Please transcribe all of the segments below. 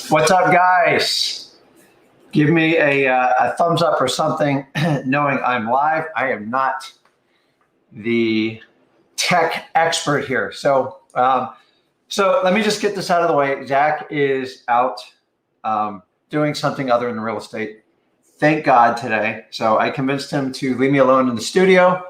What's up, guys? Give me a thumbs up or something, knowing I'm live. I am not the tech expert here. So let me just get this out of the way. Zach is out doing something other than real estate. Thank God today. So I convinced him to leave me alone in the studio.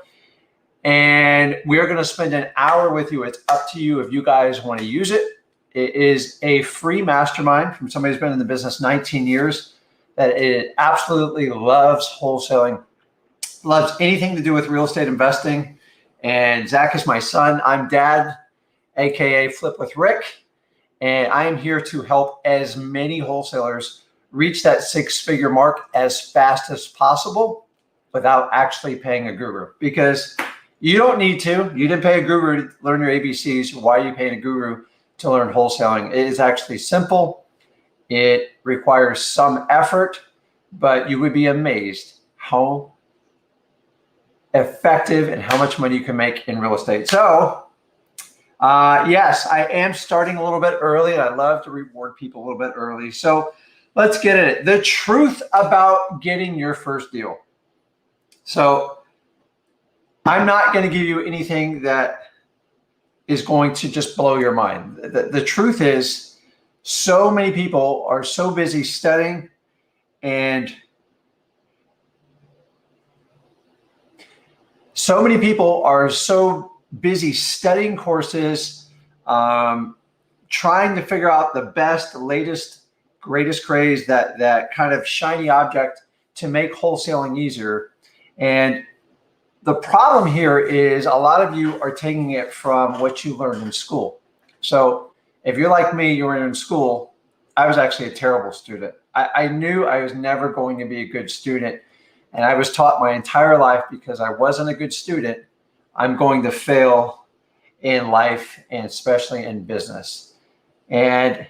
And we're going to spend an hour with you. It's up to you if you guys want to use it. It is a free mastermind from somebody who's been in the business 19 years that it absolutely loves wholesaling, loves anything to do with real estate investing. And Zach is my son. I'm dad, AKA Flip with Rick. And I am here to help as many wholesalers reach that six-figure mark as fast as possible without actually paying a guru. Because you don't need to. You didn't pay a guru to learn your ABCs. Why are you paying a guru to learn wholesaling? It is actually simple. It requires some effort, but you would be amazed how effective and how much money you can make in real estate. So yes, I am starting a little bit early. I love to reward people a little bit early. So let's get at it. The truth about getting your first deal. So I'm not going to give you anything that is going to just blow your mind. The truth is, so many people are so busy studying, and so many people are so busy studying courses, trying to figure out the best, latest, greatest craze, that kind of shiny object to make wholesaling easier. And the problem here is a lot of you are taking it from what you learned in school. So if you're like me, you were in school, I was actually a terrible student. I knew I was never going to be a good student. And I was taught my entire life, because I wasn't a good student, I'm going to fail in life, and especially in business. And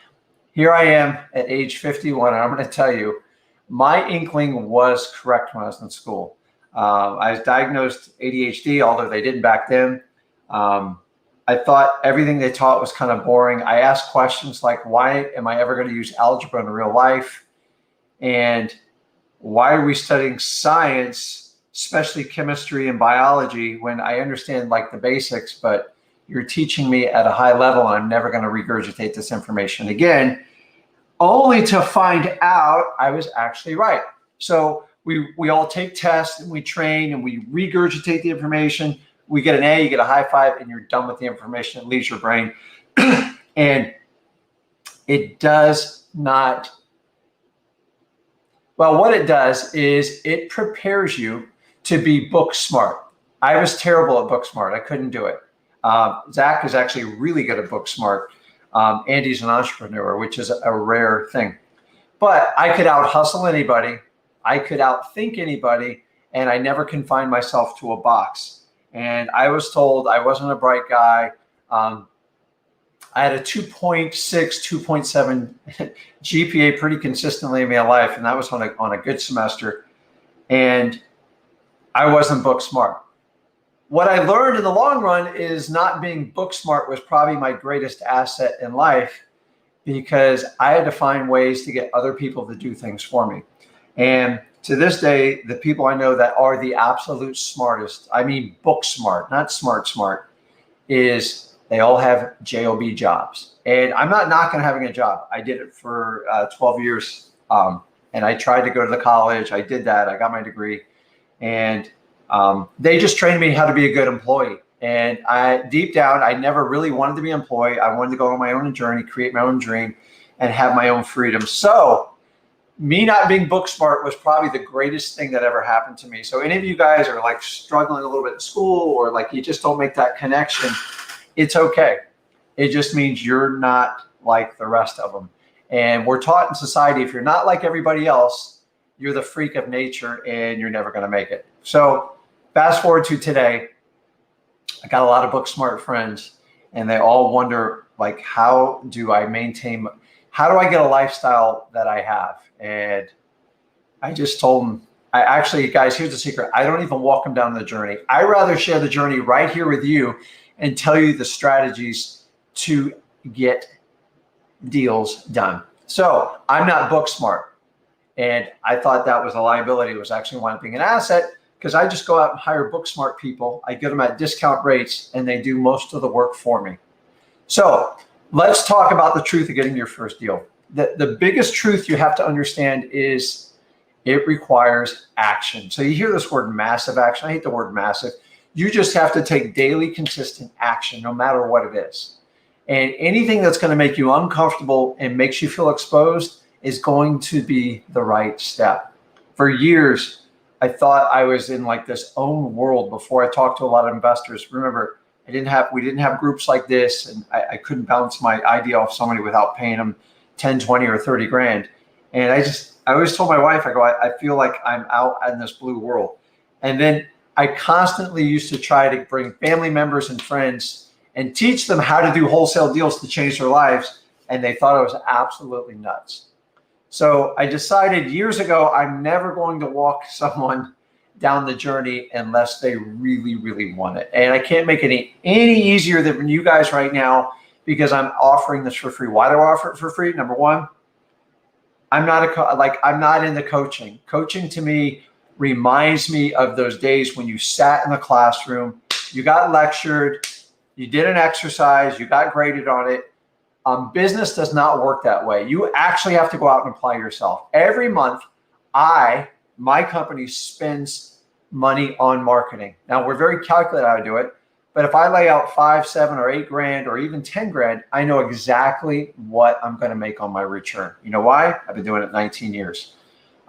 here I am at age 51, and I'm going to tell you, my inkling was correct when I was in school. I was diagnosed ADHD, although they didn't back then. I thought everything they taught was kind of boring. I asked questions like, why am I ever going to use algebra in real life? And why are we studying science, especially chemistry and biology, when I understand like the basics, but you're teaching me at a high level and I'm never going to regurgitate this information again, only to find out I was actually right. So we all take tests and we train and we regurgitate the information. We get an A, you get a high five, and you're done with the information. It leaves your brain. And it does not, well, what it does is it prepares you to be book smart. I was terrible at book smart. I couldn't do it. Zach is actually really good at book smart. Andy's an entrepreneur, which is a rare thing. But I could out hustle anybody. I could outthink anybody, and I never confined myself to a box. And I was told I wasn't a bright guy. I had a 2.6, 2.7 GPA pretty consistently in my life, and that was on a good semester. And I wasn't book smart. What I learned in the long run is not being book smart was probably my greatest asset in life, because I had to find ways to get other people to do things for me. And to this day, the people I know that are the absolute smartest, I mean book smart, not smart, is they all have JOB jobs. And I'm not knocking having a job. I did it for 12 years. And I tried to go to the college. I did that. I got my degree. And they just trained me how to be a good employee. And deep down, I never really wanted to be an employee. I wanted to go on my own journey, create my own dream, and have my own freedom. So me not being book smart was probably the greatest thing that ever happened to me. So any of you guys are like struggling a little bit in school, or like you just don't make that connection, it's okay. It just means you're not like the rest of them. And we're taught in society, if you're not like everybody else, you're the freak of nature and you're never going to make it. So fast forward to today, I got a lot of book smart friends, and they all wonder, like, how do I get a lifestyle that I have? And I just told them, guys, here's the secret. I don't even walk them down the journey. I rather share the journey right here with you and tell you the strategies to get deals done. So I'm not book smart. And I thought that was a liability. It was actually wound up being an asset because I just go out and hire book smart people. I get them at discount rates and they do most of the work for me. So let's talk about the truth of getting your first deal. The biggest truth you have to understand is it requires action. So you hear this word massive action. I hate the word massive. You just have to take daily consistent action no matter what it is. And anything that's going to make you uncomfortable and makes you feel exposed is going to be the right step. For years, I thought I was in like this own world before I talked to a lot of investors. Remember, we didn't have groups like this, and I couldn't bounce my idea off somebody without paying them 10, 20, or 30 grand. And I always told my wife, I feel like I'm out in this blue world. And then I constantly used to try to bring family members and friends and teach them how to do wholesale deals to change their lives. And they thought I was absolutely nuts. So I decided years ago, I'm never going to walk someone down the journey unless they really, really want it. And I can't make it any easier than you guys right now because I'm offering this for free. Why do I offer it for free? Number one, I'm not into coaching. Coaching to me reminds me of those days when you sat in the classroom, you got lectured, you did an exercise, you got graded on it. Business does not work that way. You actually have to go out and apply yourself. Every month, my company spends money on marketing. Now, we're very calculated how to do it, but if I lay out 5, 7, or 8 grand, or even 10 grand, I know exactly what I'm going to make on my return. You know why? I've been doing it 19 years.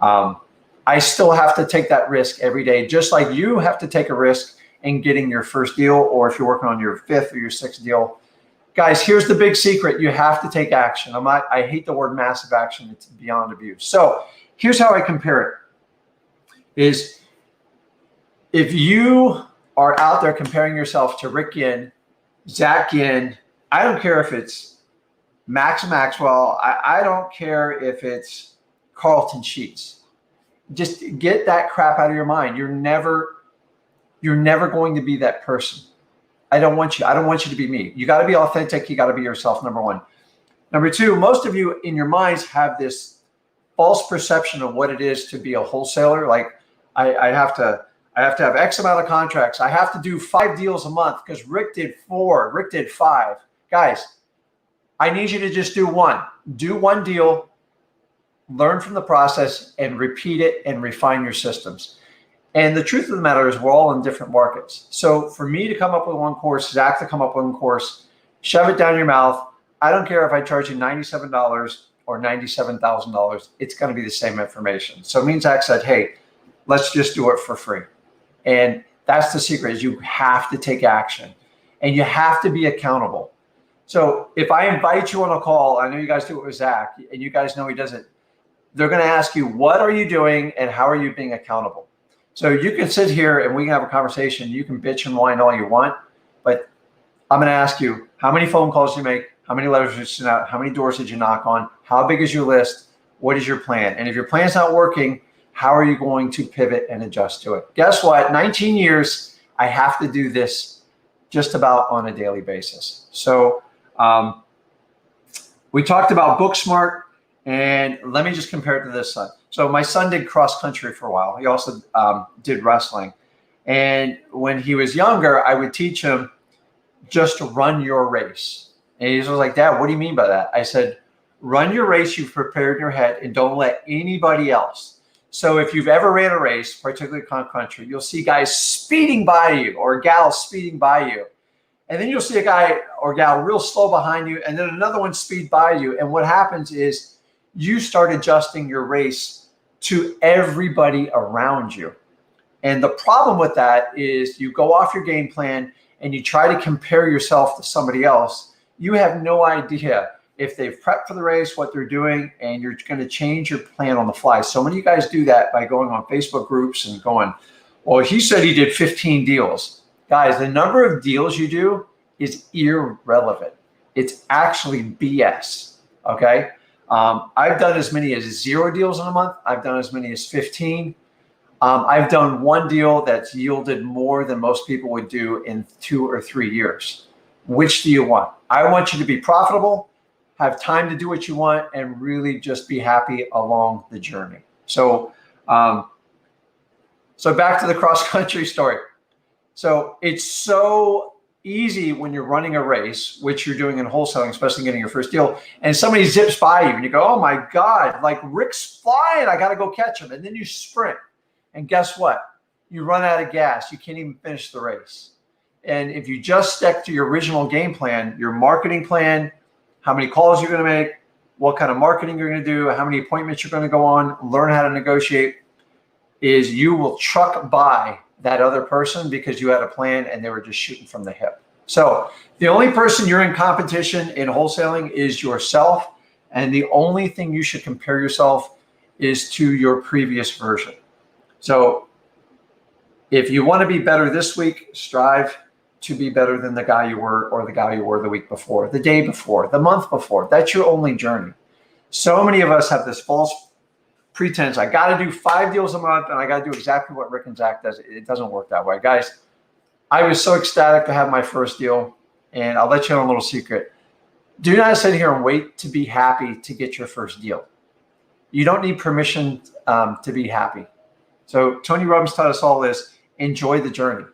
I still have to take that risk every day, just like you have to take a risk in getting your first deal, or if you're working on your 5th or your 6th deal. Guys, here's the big secret. You have to take action. I hate the word massive action. It's beyond abuse. So here's how I compare it. Is if you are out there comparing yourself to Rick Ginn, Zach Ginn, I don't care if it's Max Maxwell, I don't care if it's Carlton Sheets. Just get that crap out of your mind. You're never going to be that person. I don't want you to be me. You got to be authentic. You got to be yourself, number one. Number two, most of you in your minds have this false perception of what it is to be a wholesaler. Like I have to have X amount of contracts. I have to do 5 deals a month because Rick did 4, Rick did 5. Guys, I need you to just do one. Do one deal, learn from the process, and repeat it and refine your systems. And the truth of the matter is we're all in different markets. So for me to come up with one course, Zach to come up with one course, shove it down your mouth. I don't care if I charge you $97 or $97,000. It's going to be the same information. So me and Zach said, hey, let's just do it for free. And that's the secret, is you have to take action and you have to be accountable. So if I invite you on a call, I know you guys do it with Zach, and you guys know he does it. They're going to ask you, what are you doing and how are you being accountable? So you can sit here and we can have a conversation. You can bitch and whine all you want, but I'm going to ask you, how many phone calls did you make? How many letters did you send out? How many doors did you knock on? How big is your list? What is your plan? And if your plan's not working, how are you going to pivot and adjust to it? Guess what? 19 years, I have to do this just about on a daily basis. So we talked about book smart, and let me just compare it to this son. So my son did cross country for a while. He also did wrestling. And when he was younger, I would teach him just to run your race. And he was like, Dad, what do you mean by that? I said, run your race you've prepared in your head and don't let anybody else. So if you've ever ran a race, particularly cross country, you'll see guys speeding by you or gals speeding by you. And then you'll see a guy or gal real slow behind you, and then another one speed by you. And what happens is you start adjusting your race to everybody around you. And the problem with that is you go off your game plan and you try to compare yourself to somebody else. You have no idea if they've prepped for the race, what they're doing, and you're going to change your plan on the fly. So many of you guys do that by going on Facebook groups and going, well, he said he did 15 deals. Guys, the number of deals you do is irrelevant. It's actually BS, okay? I've done as many as 0 deals in a month. I've done as many as 15. I've done one deal that's yielded more than most people would do in 2 or 3 years. Which do you want? I want you to be profitable, have time to do what you want, and really just be happy along the journey. So, so back to the cross-country story. So it's so easy when you're running a race, which you're doing in wholesaling, especially getting your first deal, and somebody zips by you and you go, oh my God, like Rick's flying, I got to go catch him. And then you sprint. And guess what? You run out of gas. You can't even finish the race. And if you just stick to your original game plan, your marketing plan, how many calls you're going to make, what kind of marketing you're going to do, how many appointments you're going to go on, learn how to negotiate, is you will truck by that other person because you had a plan and they were just shooting from the hip. So the only person you're in competition in wholesaling is yourself. And the only thing you should compare yourself is to your previous version. So if you want to be better this week, strive to be better than the guy you were, or the guy you were the week before, the day before, the month before. That's your only journey. So many of us have this false pretense. I got to do 5 deals a month and I got to do exactly what Rick and Zach does. It doesn't work that way. Guys, I was so ecstatic to have my first deal, and I'll let you know a little secret. Do not sit here and wait to be happy to get your first deal. You don't need permission to be happy. So Tony Robbins taught us all this: enjoy the journey.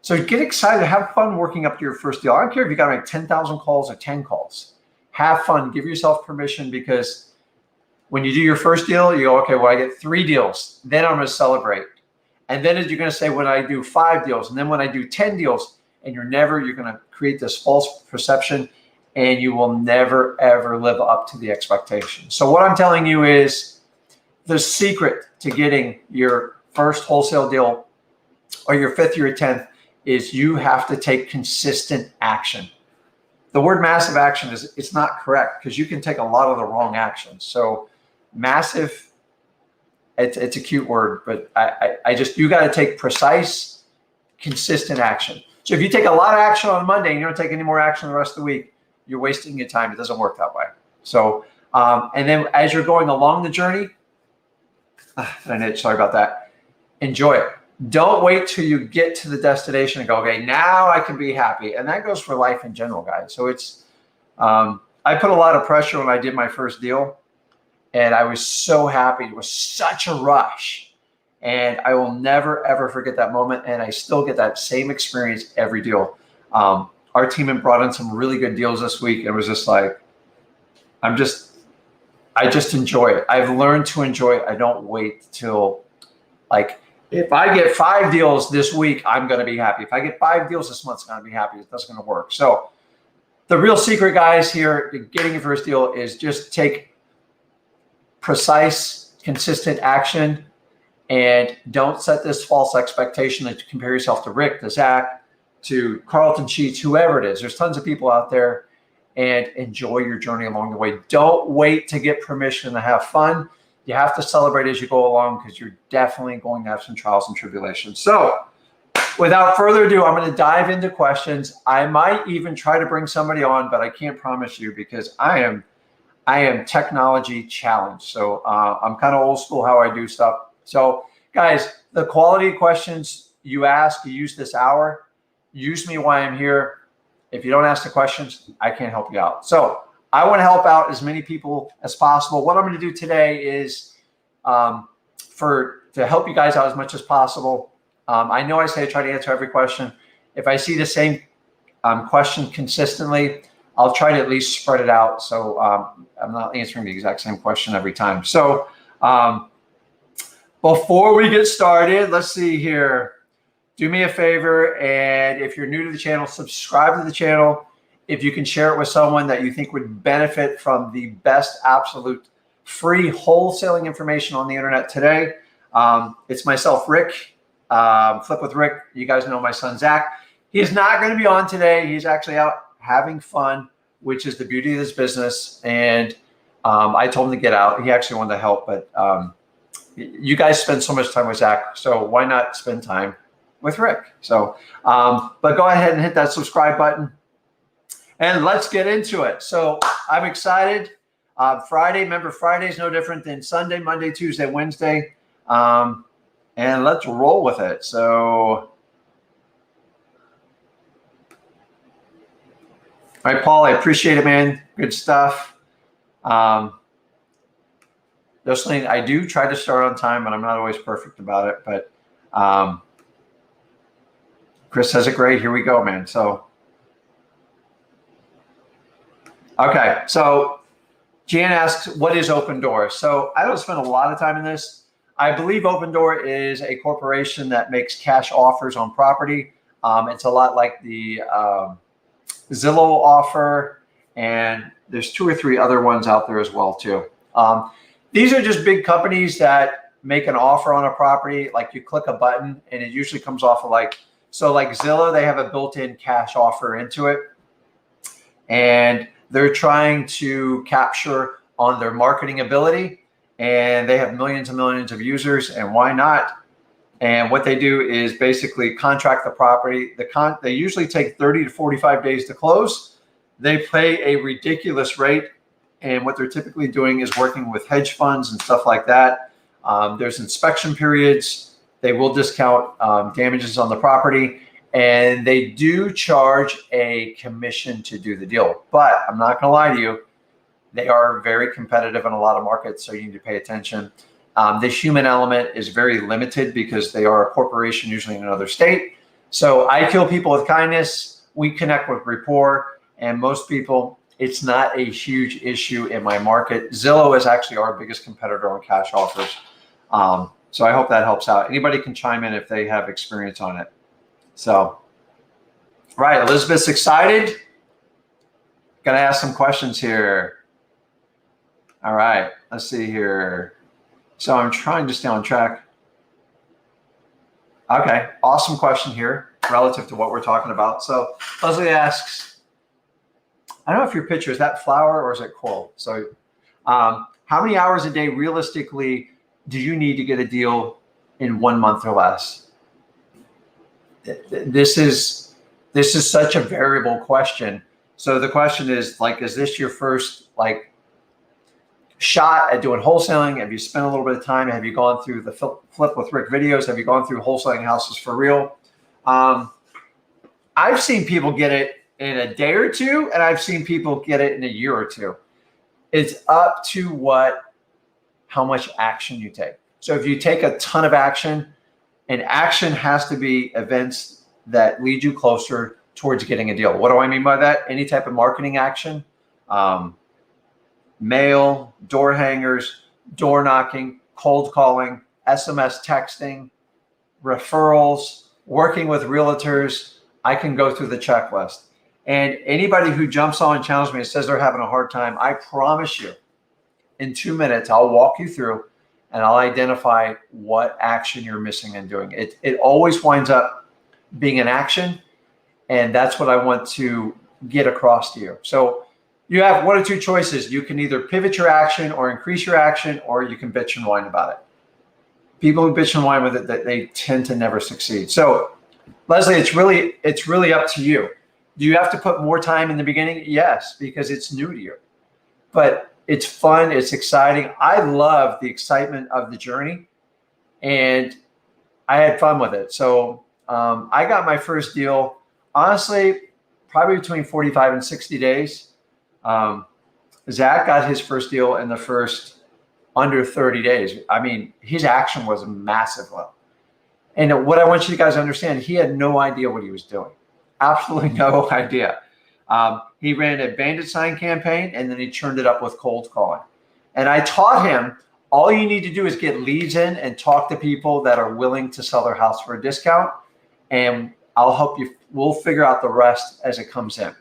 So get excited, have fun working up to your first deal. I don't care if you got to make 10,000 calls or 10 calls. Have fun, give yourself permission, because when you do your first deal, you go, okay, well, I get 3 deals, then I'm going to celebrate. And then you're going to say, when I do 5 deals, and then when I do 10 deals, and you're going to create this false perception, and you will never, ever live up to the expectation. So what I'm telling you is the secret to getting your first wholesale deal, or your 5th or your 10th, is you have to take consistent action. The word massive action it's not correct, because you can take a lot of the wrong actions. So massive, it's a cute word, but you got to take precise, consistent action. So if you take a lot of action on Monday and you don't take any more action the rest of the week, you're wasting your time. It doesn't work that way. So, and then as you're going along the journey, sorry about that, enjoy it. Don't wait till you get to the destination and go, okay, now I can be happy. And that goes for life in general, guys. So it's, I put a lot of pressure when I did my first deal, and I was so happy. It was such a rush, and I will never, ever forget that moment. And I still get that same experience every deal. Our team had brought in some really good deals this week. And it was just like, I just enjoy it. I've learned to enjoy it. I don't wait till, like, if I get 5 deals this week, I'm going to be happy. If I get 5 deals this month, I'm going to be happy. That's going to work. So the real secret, guys, here, getting your first deal is just take precise, consistent action, and don't set this false expectation that you compare yourself to Rick, to Zach, to Carlton Sheets, whoever it is. There's tons of people out there, and enjoy your journey along the way. Don't wait to get permission to have fun. You have to celebrate as you go along, because you're definitely going to have some trials and tribulations. So without further ado, I'm going to dive into questions. I might even try to bring somebody on, but I can't promise you, because I am technology challenged. So I'm kind of old school how I do stuff. So guys, the quality of questions you ask, you use this hour, use me while I'm here. If you don't ask the questions, I can't help you out. So I want to help out as many people as possible. What I'm going to do today is to help you guys out as much as possible. I know I say I try to answer every question. If I see the same question consistently, I'll try to at least spread it out. So I'm not answering the exact same question every time. So before we get started, let's see here. Do me a favor, and if you're new to the channel, subscribe to the channel. If you can share it with someone that you think would benefit from the best absolute free wholesaling information on the internet today. It's myself, Rick, Flip with Rick. You guys know my son, Zach. He's not going to be on today. He's actually out having fun, which is the beauty of this business. And I told him to get out. He actually wanted to help, but you guys spend so much time with Zach, so why not spend time with Rick? So, but go ahead and hit that subscribe button, and let's get into it. So I'm excited. Friday, remember, Friday is no different than Sunday, Monday, Tuesday, Wednesday. And let's roll with it. So All right, Paul, I appreciate it, man. Good stuff. Jocelyn, I do try to start on time, but I'm not always perfect about it. But Chris says it great. Here we go, man. So, okay. So Jan asks, what is Open Door? So I don't spend a lot of time in this. I believe Open Door is a corporation that makes cash offers on property. It's a lot like the Zillow offer, and there's 2 or 3 other ones out there as well too. These are just big companies that make an offer on a property. Like you click a button and it usually comes off of like Zillow, they have a built-in cash offer into it. And they're trying to capture on their marketing ability, and they have millions and millions of users, and why not? And what they do is basically contract the property. They usually take 30 to 45 days to close. They pay a ridiculous rate. And what they're typically doing is working with hedge funds and stuff like that. There's inspection periods. They will discount damages on the property. And they do charge a commission to do the deal. But I'm not going to lie to you, they are very competitive in a lot of markets, so you need to pay attention. The human element is very limited because they are a corporation, usually in another state. So I kill people with kindness. We connect with rapport. And most people, it's not a huge issue in my market. Zillow is actually our biggest competitor on cash offers. So I hope that helps out. Anybody can chime in if they have experience on it. So, right, Elizabeth's excited. Gonna ask some questions here. All right, let's see here. So I'm trying to stay on track. Okay, awesome question here relative to what we're talking about. So Leslie asks, I don't know if your picture is that flower or is it coral? So how many hours a day realistically do you need to get a deal in 1 month or less? This is such a variable question. So the question is like, is this your first like shot at doing wholesaling? Have you spent a little bit of time? Have you gone through the Flip with Rick videos? Have you gone through wholesaling houses for real? I've seen people get it in a day or two, and I've seen people get it in a year or two. It's up to how much action you take. So if you take a ton of action, and action has to be events that lead you closer towards getting a deal. What do I mean by that? Any type of marketing action, mail, door hangers, door knocking, cold calling, SMS texting, referrals, working with realtors. I can go through the checklist. And anybody who jumps on and challenges me and says they're having a hard time, I promise you, in 2 minutes, I'll walk you through and I'll identify what action you're missing in doing. It always winds up being an action, and that's what I want to get across to you. So you have 1 or 2 choices. You can either pivot your action or increase your action, or you can bitch and whine about it. People who bitch and whine with it, they tend to never succeed. So Leslie, it's really up to you. Do you have to put more time in the beginning? Yes, because it's new to you. But it's fun, it's exciting. I love the excitement of the journey, and I had fun with it. So I got my first deal, honestly, probably between 45 and 60 days. Zach got his first deal in the first under 30 days. I mean, his action was massive. And what I want you guys to understand, he had no idea what he was doing. Absolutely no idea. He ran a bandit sign campaign, and then he churned it up with cold calling. And I taught him, all you need to do is get leads in and talk to people that are willing to sell their house for a discount, and I'll help you. We'll figure out the rest as it comes in.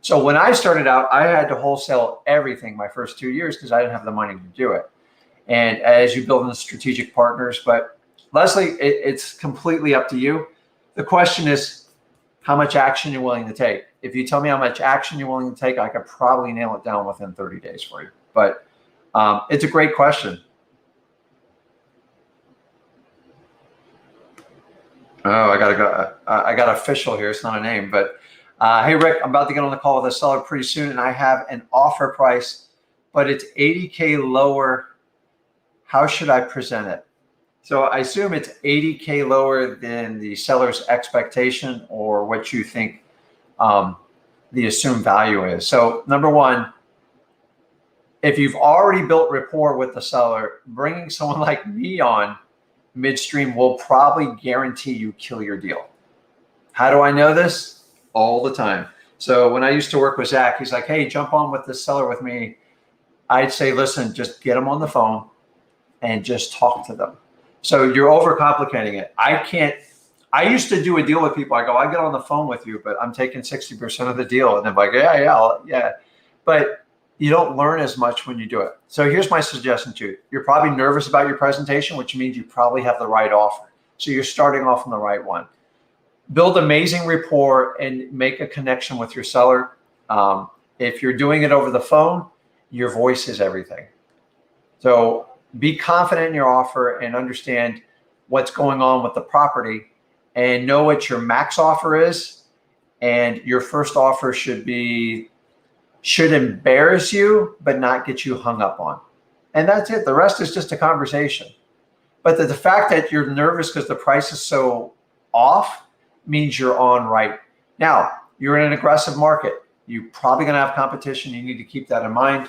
So when I started out, I had to wholesale everything my first 2 years because I didn't have the money to do it. And as you build in strategic partners, but Leslie, it's completely up to you. The question is how much action you're willing to take. If you tell me how much action you're willing to take, I could probably nail it down within 30 days for you. But it's a great question. Oh, I gotta go. I got official here. It's not a name, but hey, Rick, I'm about to get on the call with a seller pretty soon, and I have an offer price, but it's 80K lower. How should I present it? So I assume it's 80K lower than the seller's expectation or what you think the assumed value is. So number one, if you've already built rapport with the seller, bringing someone like me on midstream will probably guarantee you kill your deal. How do I know this? All the time. So when I used to work with Zach, he's like, hey, jump on with this seller with me. I'd say, listen, just get them on the phone and just talk to them. So you're overcomplicating it. I used to do a deal with people. I go, I get on the phone with you, but I'm taking 60% of the deal. And they're like, yeah. But you don't learn as much when you do it. So here's my suggestion to you. You're probably nervous about your presentation, which means you probably have the right offer. So you're starting off on the right one. Build amazing rapport and make a connection with your seller. If you're doing it over the phone, your voice is everything. So be confident in your offer and understand what's going on with the property and know what your max offer is. And your first offer should embarrass you, but not get you hung up on. And that's it. The rest is just a conversation. But the fact that you're nervous because the price is so off means you're on right. Now, you're in an aggressive market. You're probably going to have competition. You need to keep that in mind.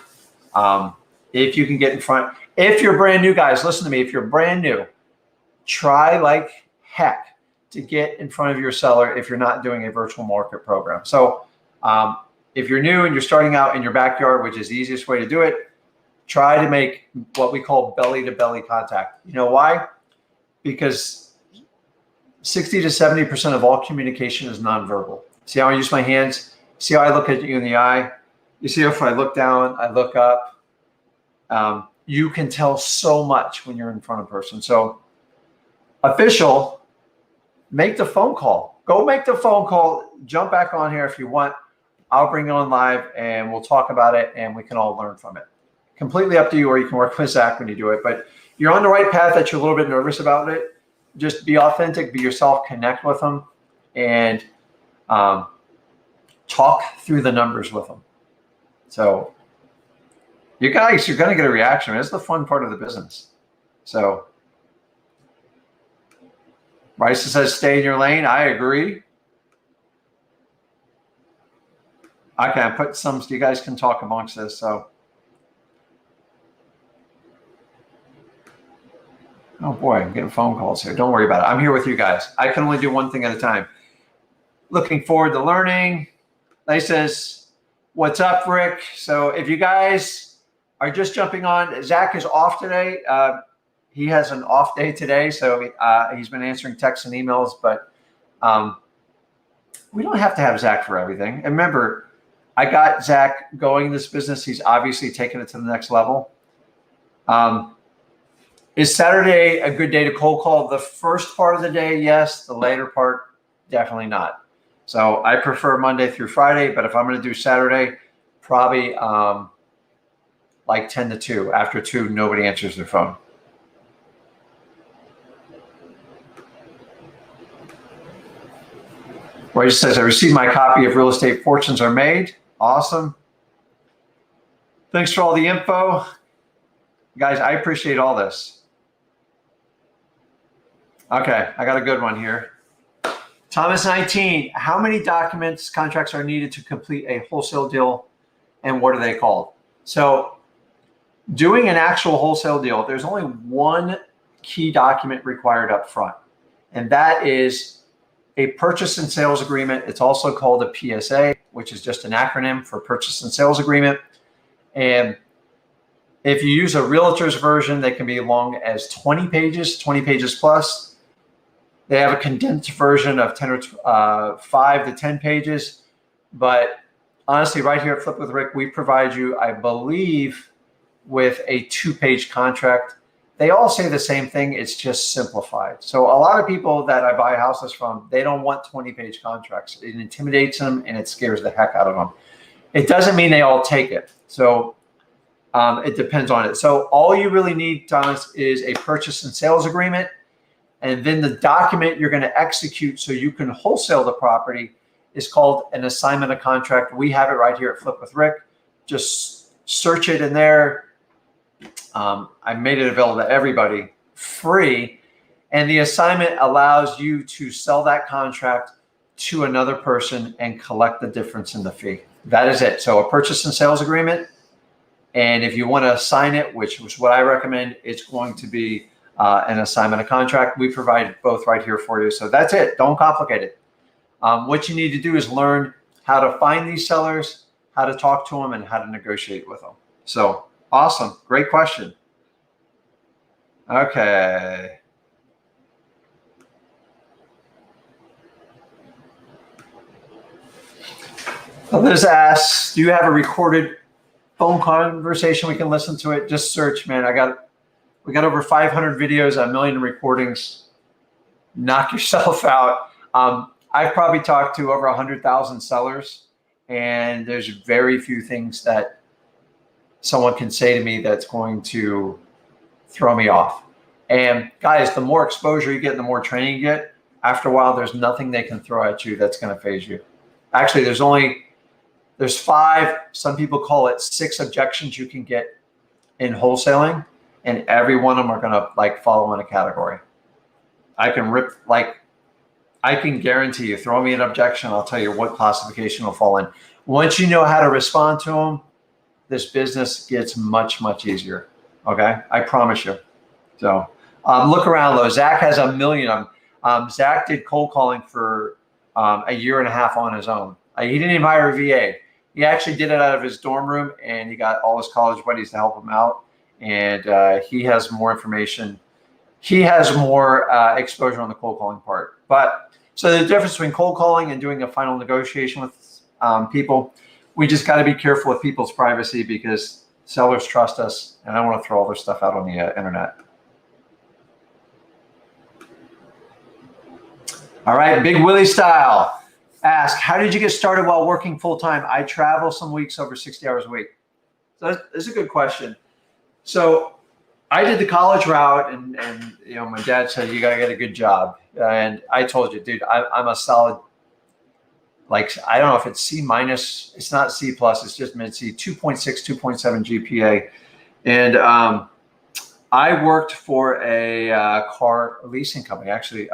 If you can get in front, if you're brand new, guys, listen to me. If you're brand new, try like heck to get in front of your seller if you're not doing a virtual market program. So if you're new and you're starting out in your backyard, which is the easiest way to do it, try to make what we call belly-to-belly contact. You know why? Because 60 to 70% of all communication is nonverbal. See how I use my hands? See how I look at you in the eye? You see if I look down, I look up. You can tell so much when you're in front of a person. So official, make the phone call. Go make the phone call. Jump back on here if you want. I'll bring you on live and we'll talk about it and we can all learn from it. Completely up to you, or you can work with Zach when you do it. But you're on the right path that you're a little bit nervous about it. Just be authentic, be yourself, connect with them, and talk through the numbers with them. So you guys, you're going to get a reaction. It's the fun part of the business. So Bryce says, stay in your lane. I agree. Okay, I put some, so you guys can talk amongst this. So, oh boy, I'm getting phone calls here. Don't worry about it. I'm here with you guys. I can only do one thing at a time. Looking forward to learning. They says, what's up, Rick? So if you guys are just jumping on, Zach is off today. He has an off day today, so he's been answering texts and emails, but we don't have to have Zach for everything. And remember, I got Zach going in this business. He's obviously taking it to the next level. Is Saturday a good day to cold call? The first part of the day, yes. The later part, definitely not. So I prefer Monday through Friday, but if I'm going to do Saturday, probably like 10 to 2. After 2, nobody answers their phone. Roy says, I received my copy of Real Estate Fortunes Are Made. Awesome. Thanks for all the info. Guys, I appreciate all this. Okay, I got a good one here. Thomas 19, how many documents, contracts are needed to complete a wholesale deal, and what are they called? So doing an actual wholesale deal, there's only one key document required up front, and that is a purchase and sales agreement. It's also called a PSA, which is just an acronym for purchase and sales agreement. And if you use a realtor's version, they can be as long as 20 pages plus. They have a condensed version of 10 or 5 to 10 pages. But honestly, right here at Flip with Rick, we provide you, I believe, with a 2-page contract. They all say the same thing. It's just simplified. So a lot of people that I buy houses from, they don't want 20-page contracts. It intimidates them and it scares the heck out of them. It doesn't mean they all take it. So it depends on it. So all you really need, Thomas, is a purchase and sales agreement. And then the document you're going to execute so you can wholesale the property is called an assignment of contract. We have it right here at Flip with Rick. Just search it in there. I made it available to everybody free. And the assignment allows you to sell that contract to another person and collect the difference in the fee. That is it. So a purchase and sales agreement. And if you want to sign it, which was what I recommend, it's going to be an assignment of contract. We provide both right here for you. So that's it. Don't complicate it. What you need to do is learn how to find these sellers, how to talk to them, and how to negotiate with them. So awesome. Great question. Okay. Liz asks, do you have a recorded phone conversation? We can listen to it. Just search, man. We got over 500 videos, 1 million recordings. Knock yourself out. I've probably talked to over 100,000 sellers, and there's very few things that someone can say to me that's going to throw me off. And guys, the more exposure you get, the more training you get, after a while, there's nothing they can throw at you that's going to phase you. Actually, there's 5, some people call it 6 objections you can get in wholesaling, and every one of them are going to like fall in a category. I can guarantee you, throw me an objection, I'll tell you what classification will fall in. Once you know how to respond to them, this business gets much, much easier. Okay, I promise you. So look around though. Zach has 1 million of them. Zach did cold calling for a 1.5 years on his own. He didn't even hire a VA. He actually did it out of his dorm room, and he got all his college buddies to help him out. And he has more information. He has more exposure on the cold calling part. But so the difference between cold calling and doing a final negotiation with people, we just got to be careful with people's privacy because sellers trust us, and I don't want to throw all their stuff out on the internet. All right, Big Willie style. Ask, how did you get started while working full-time? I travel some weeks over 60 hours a week. So that's a good question. So I did the college route, and you know, my dad said, you got to get a good job. And I told you, dude, I'm a solid, like, I don't know if it's C minus, it's not C plus, it's just mid C, 2.6, 2.7 GPA. And I worked for a car leasing company, actually,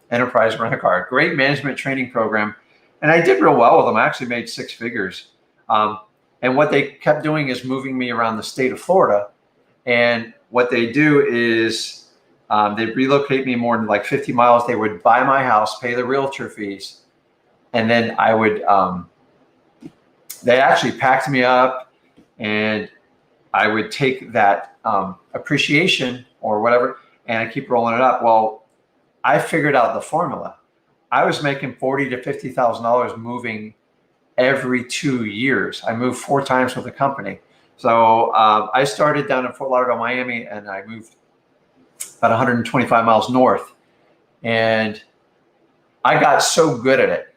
Enterprise Rent-A-Car, great management training program. And I did real well with them. I actually made 6 figures. And what they kept doing is moving me around the state of Florida. And what they do is they relocate me more than like 50 miles. They would buy my house, pay the realtor fees. And then I would, they actually packed me up, and I would take that appreciation or whatever, and I keep rolling it up. Well, I figured out the formula. I was making $40,000 to $50,000 moving every 2 years. I moved 4 times with the company. So I started down in Fort Lauderdale, Miami, and I moved about 125 miles north. And I got so good at it.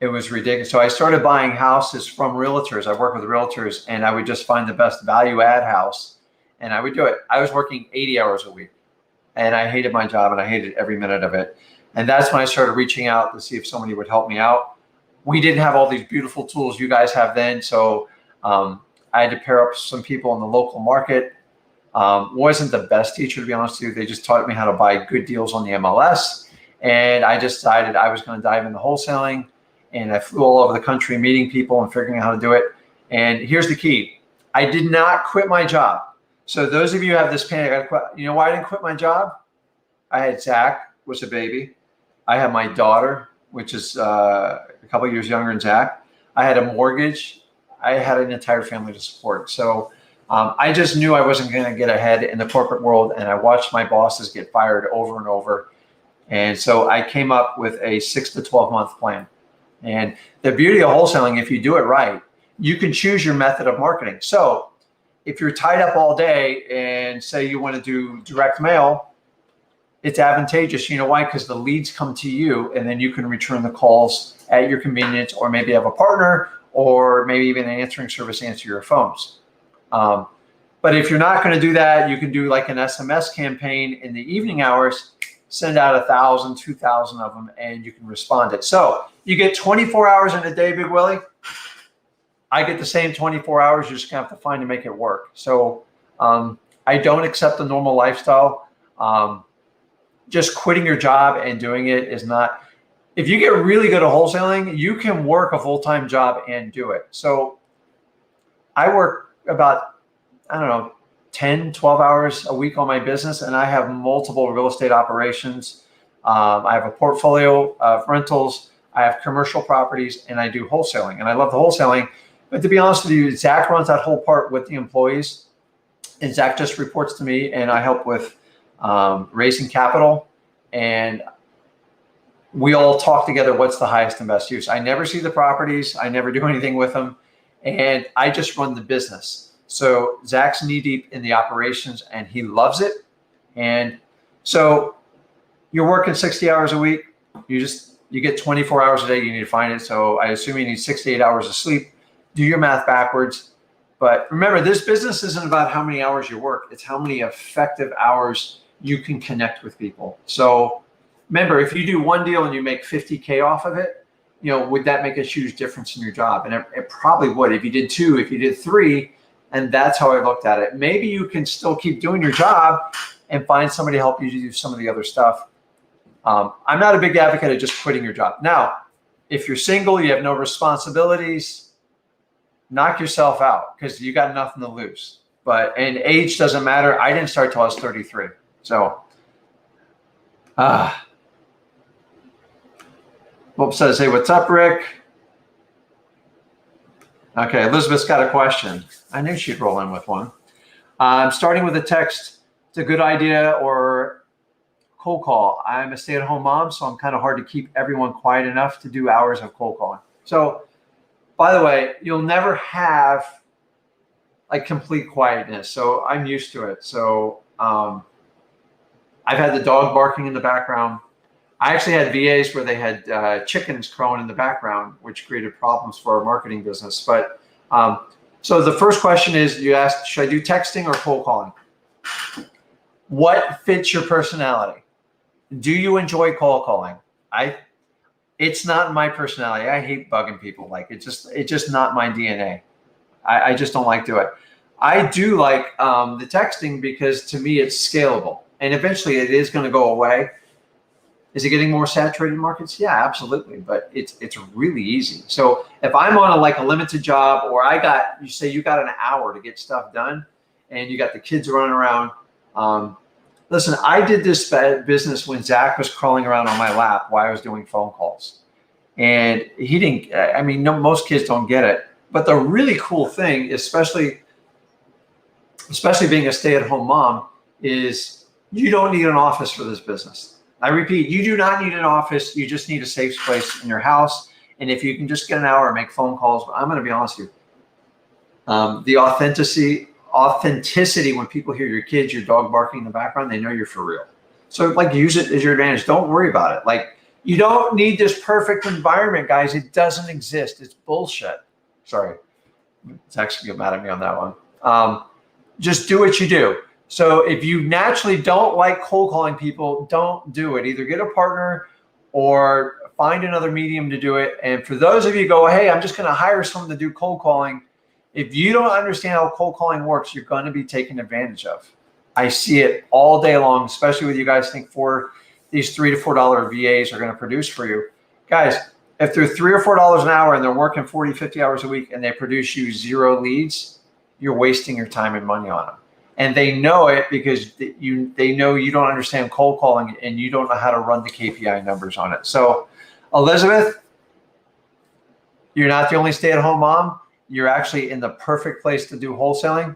It was ridiculous. So I started buying houses from realtors. I work with realtors, and I would just find the best value add house, and I would do it. I was working 80 hours a week, and I hated my job, and I hated every minute of it. And that's when I started reaching out to see if somebody would help me out. We didn't have all these beautiful tools you guys have then. So I had to pair up some people in the local market. Wasn't the best teacher, to be honest with you. They just taught me how to buy good deals on the MLS. And I just decided I was going to dive into wholesaling. And I flew all over the country meeting people and figuring out how to do it. And here's the key. I did not quit my job. So those of you who have this panic, you know why I didn't quit my job? I had Zach, was a baby. I had my daughter, which is a couple of years younger than Zach. I had a mortgage. I had an entire family to support. So I just knew I wasn't going to get ahead in the corporate world, and I watched my bosses get fired over and over. And so I came up with a 6 to 12 month plan. And the beauty of wholesaling, if you do it right, you can choose your method of marketing. So if you're tied up all day and say you want to do direct mail, it's advantageous. You know why? Because the leads come to you, and then you can return the calls at your convenience, or maybe have a partner, or maybe even an answering service answer your phones. But if you're not going to do that, you can do like an SMS campaign in the evening hours, send out 1,000, 2,000 of them, and you can respond it. So you get 24 hours in a day, Big Willie. I get the same 24 hours. You're just going to have to find to make it work. So I don't accept the normal lifestyle. Just quitting your job and doing it is not. if you get really good at wholesaling, you can work a full-time job and do it. So I work about, I don't know, 10, 12 hours a week on my business, and I have multiple real estate operations. I have a portfolio of rentals, I have commercial properties, and I do wholesaling. And I love the wholesaling. But to be honest with you, Zach runs that whole part with the employees, and Zach just reports to me, and I help with raising capital. And we all talk together, what's the highest and best use. I never see the properties. I never do anything with them. And I just run the business. So Zach's knee deep in the operations and he loves it. And so you're working 60 hours a week. You get 24 hours a day. You need to find it. So I assume you need 6 to 8 hours of sleep. Do your math backwards. But remember, this business isn't about how many hours you work. It's how many effective hours you can connect with people. So remember, if you do one deal and you make 50K off of it, would that make a huge difference in your job? And it probably would. If you did 2, if you did 3, and that's how I looked at it. Maybe you can still keep doing your job and find somebody to help you do some of the other stuff. I'm not a big advocate of just quitting your job. Now, if you're single, you have no responsibilities, knock yourself out because you got nothing to lose. And age doesn't matter. I didn't start till I was 33. So, Bob says, hey, what's up, Rick? Okay, Elizabeth's got a question. I knew she'd roll in with one. Starting with a text, it's a good idea, or cold call. I'm a stay-at-home mom, so I'm kind of hard to keep everyone quiet enough to do hours of cold calling. So, by the way, you'll never have like complete quietness. So I'm used to it. So I've had the dog barking in the background. I actually had VAs where they had chickens crowing in the background, which created problems for our marketing business. But so the first question is, you asked, should I do texting or cold calling? What fits your personality? Do you enjoy cold calling? It's not my personality. I hate bugging people. Like it's just not my DNA. I just don't like doing it. I do like the texting because to me it's scalable, and eventually it is going to go away. Is it getting more saturated markets? Yeah, absolutely. But it's really easy. So if I'm on a limited job, or you say you got an hour to get stuff done, and you got the kids running around. Listen, I did this business when Zach was crawling around on my lap while I was doing phone calls, and he didn't. I mean, most kids don't get it. But the really cool thing, especially being a stay-at-home mom, is you don't need an office for this business. I repeat, you do not need an office. You just need a safe place in your house. And if you can just get an hour and make phone calls, I'm going to be honest with you. The authenticity when people hear your kids, your dog barking in the background, they know you're for real. So use it as your advantage. Don't worry about it. You don't need this perfect environment, guys. It doesn't exist. It's bullshit. Sorry. Zach's going to get mad at me on that one. Just do what you do. So if you naturally don't like cold calling people, don't do it. Either get a partner or find another medium to do it. And for those of you who go, hey, I'm just going to hire someone to do cold calling. If you don't understand how cold calling works, you're going to be taken advantage of. I see it all day long, especially with you guys think these $3 to $4 VAs are going to produce for you. Guys, if they're $3 or $4 an hour and they're working 40, 50 hours a week and they produce you 0 leads, you're wasting your time and money on them. And they know it because they know you don't understand cold calling and you don't know how to run the KPI numbers on it. So, Elizabeth, you're not the only stay-at-home mom. You're actually in the perfect place to do wholesaling.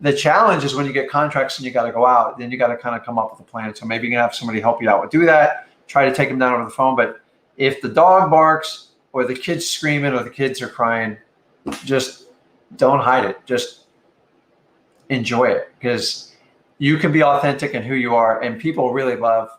The challenge is when you get contracts and you got to go out, then you got to kind of come up with a plan. So maybe you can have somebody help you out with do that. Try to take them down over the phone. But if the dog barks or the kid's screaming or the kids are crying, just don't hide it. Just enjoy it, because you can be authentic in who you are, and people really love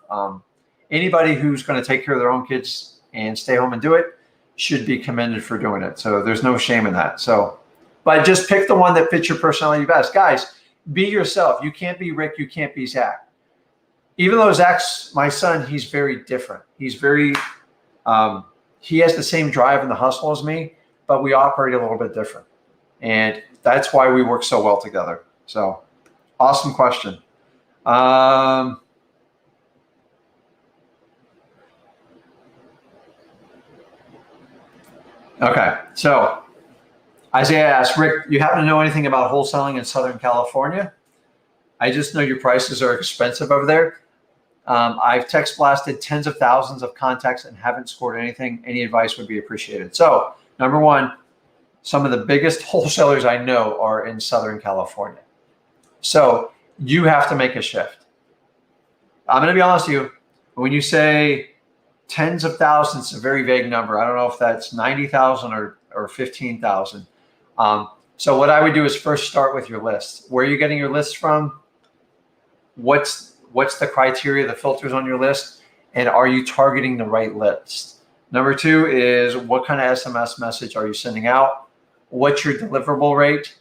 anybody who's going to take care of their own kids and stay home and do it should be commended for doing it. So there's no shame in that. So, but just pick the one that fits your personality best. Guys, be yourself. You can't be Rick. You can't be Zach. Even though Zach's my son, he's very different. He's very, he has the same drive and the hustle as me, but we operate a little bit different. And that's why we work so well together. So, awesome question. Okay. So Isaiah asked, Rick, you happen to know anything about wholesaling in Southern California? I just know your prices are expensive over there. I've text blasted tens of thousands of contacts and haven't scored anything. Any advice would be appreciated. So number one, some of the biggest wholesalers I know are in Southern California. So you have to make a shift. I'm going to be honest with you. When you say tens of thousands, it's a very vague number. I don't know if that's 90,000 or 15,000. So what I would do is first start with your list. Where are you getting your list from? What's the criteria, the filters on your list? And are you targeting the right list? Number two is what kind of SMS message are you sending out? What's your deliverable rate?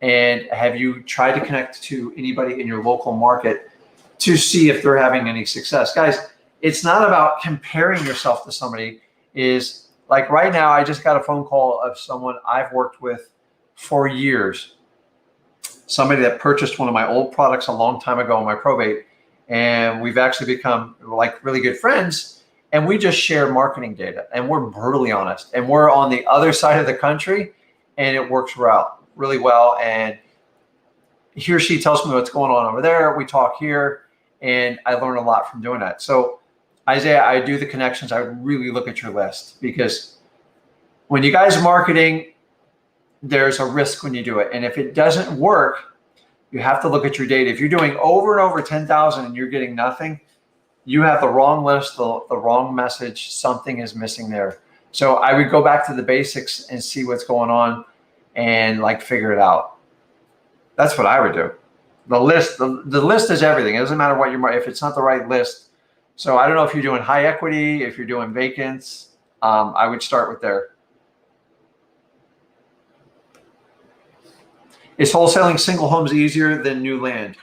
And have you tried to connect to anybody in your local market to see if they're having any success? Guys, it's not about comparing yourself to somebody. Is like right now, I just got a phone call of someone I've worked with for years. Somebody that purchased one of my old products a long time ago in my probate. And we've actually become like really good friends. And we just share marketing data. And we're brutally honest. And we're on the other side of the country. And it works really well. And he or she tells me what's going on over there. We talk here. And I learn a lot from doing that. So Isaiah, I do the connections. I would really look at your list, because when you guys are marketing, there's a risk when you do it. And if it doesn't work, you have to look at your data. If you're doing over and over 10,000 and you're getting nothing, you have the wrong list, the wrong message. Something is missing there. So I would go back to the basics and see what's going on and like figure it out. That's what I would do. The list is everything. It doesn't matter what if it's not the right list. So I don't know if you're doing high equity, if you're doing vacants, I would start with there. Is wholesaling single homes easier than new land?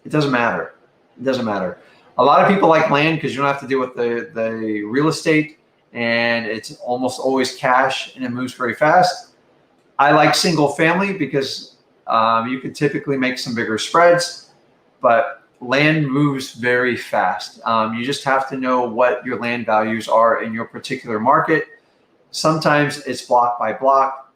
It doesn't matter. It doesn't matter. A lot of people like land because you don't have to deal with the real estate, and it's almost always cash and it moves very fast. I like single family because you can typically make some bigger spreads, but land moves very fast. You just have to know what your land values are in your particular market. Sometimes it's block by block.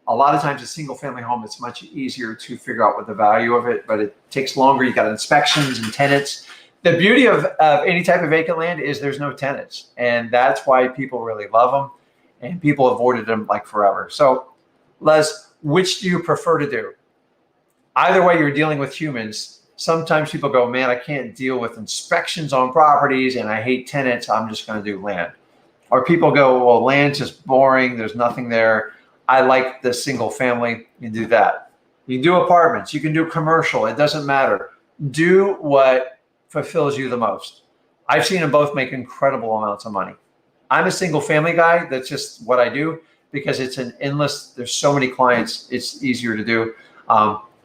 A lot of times a single family home, it's much easier to figure out what the value of it, but it takes longer. You got inspections and tenants. The beauty of any type of vacant land is there's no tenants. And that's why people really love them, and people avoided them like forever. So Les, which do you prefer to do? Either way, you're dealing with humans. Sometimes people go, man, I can't deal with inspections on properties and I hate tenants. I'm just going to do land. Or people go, well, land's just boring. There's nothing there. I like the single family. You do that. You can do apartments. You can do commercial. It doesn't matter. Do what fulfills you the most. I've seen them both make incredible amounts of money. I'm a single family guy. That's just what I do because it's an endless, there's so many clients. It's easier to do.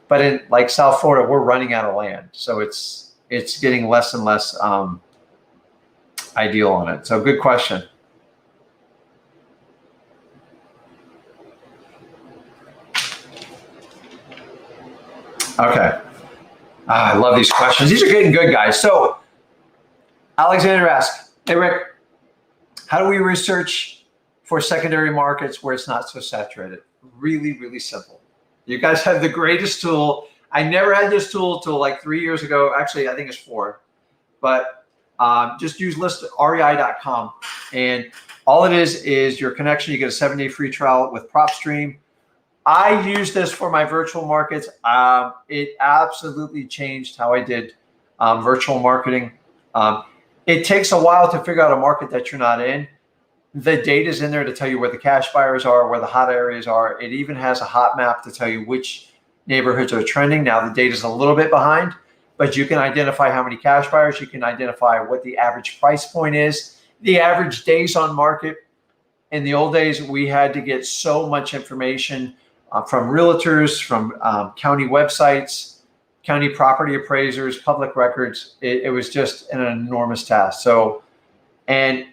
But in like South Florida, we're running out of land. So it's getting less and less ideal on it. So good question. Okay. I love these questions. These are getting good, guys. So Alexander asks, hey, Rick, how do we research for secondary markets where it's not so saturated? Really, really simple. You guys have the greatest tool. I never had this tool till like 3 years ago. Actually, I think it's 4. But just use listrei.com. And all it is your connection. You get a 7-day free trial with PropStream. I use this for my virtual markets. It absolutely changed how I did virtual marketing. It takes a while to figure out a market that you're not in. The data is in there to tell you where the cash buyers are, where the hot areas are. It even has a hot map to tell you which neighborhoods are trending. Now, the data is a little bit behind, but you can identify how many cash buyers. You can identify what the average price point is, the average days on market. In the old days, we had to get so much information from realtors, from county websites, county property appraisers, public records. It was just an enormous task. So, and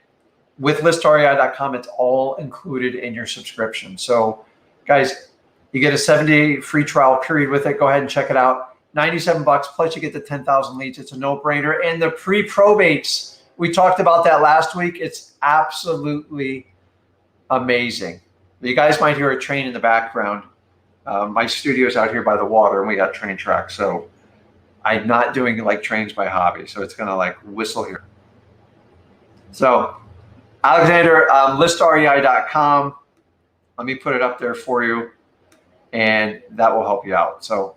with listrei.com, it's all included in your subscription. So guys, you get a 7-day free trial period with it. Go ahead and check it out. $97 plus you get the 10,000 leads. It's a no-brainer. And the pre-probates, we talked about that last week. It's absolutely amazing. You guys might hear a train in the background. My studio's out here by the water, and we got train tracks. So I'm not doing like trains by hobby. So it's gonna like whistle here. So Alexander, listrei.com. Let me put it up there for you, and that will help you out. So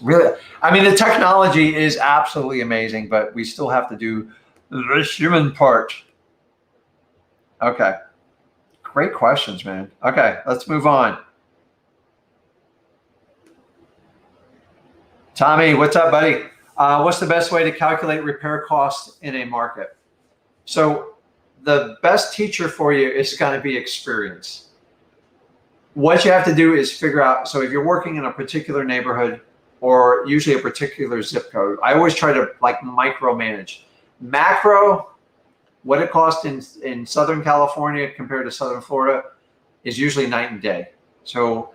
really, I mean, the technology is absolutely amazing, but we still have to do the human part. Okay. Great questions, man. Okay, let's move on. Tommy, what's up, buddy? What's the best way to calculate repair costs in a market? So the best teacher for you is going to be experience. What you have to do is figure out, so if you're working in a particular neighborhood or usually a particular zip code, I always try to like micromanage. Macro, what it costs in Southern California compared to Southern Florida is usually night and day. So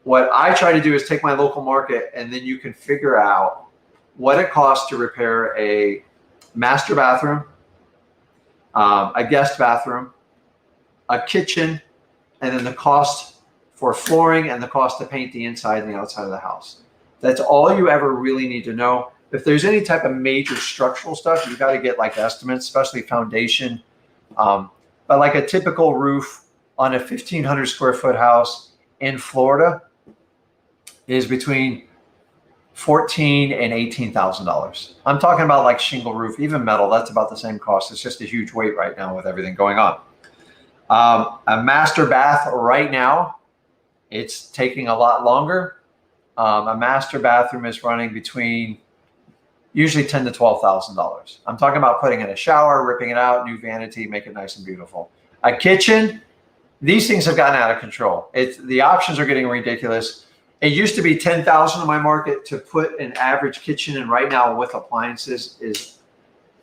what I try to do is take my local market, and then you can figure out what it costs to repair a master bathroom, a guest bathroom, a kitchen, and then the cost for flooring and the cost to paint the inside and the outside of the house. That's all you ever really need to know. If there's any type of major structural stuff, you got to get like estimates, especially foundation. But like a typical roof on a 1,500 square foot house in Florida is between $14,000 and $18,000. I'm talking about like shingle roof, even metal. That's about the same cost. It's just a huge weight right now with everything going on. A master bath right now, it's taking a lot longer. A master bathroom is running between usually $10,000 to $12,000. I'm talking about putting in a shower, ripping it out, new vanity, make it nice and beautiful. A kitchen, these things have gotten out of control. The options are getting ridiculous. It used to be $10,000 in my market to put an average kitchen in. Right now with appliances is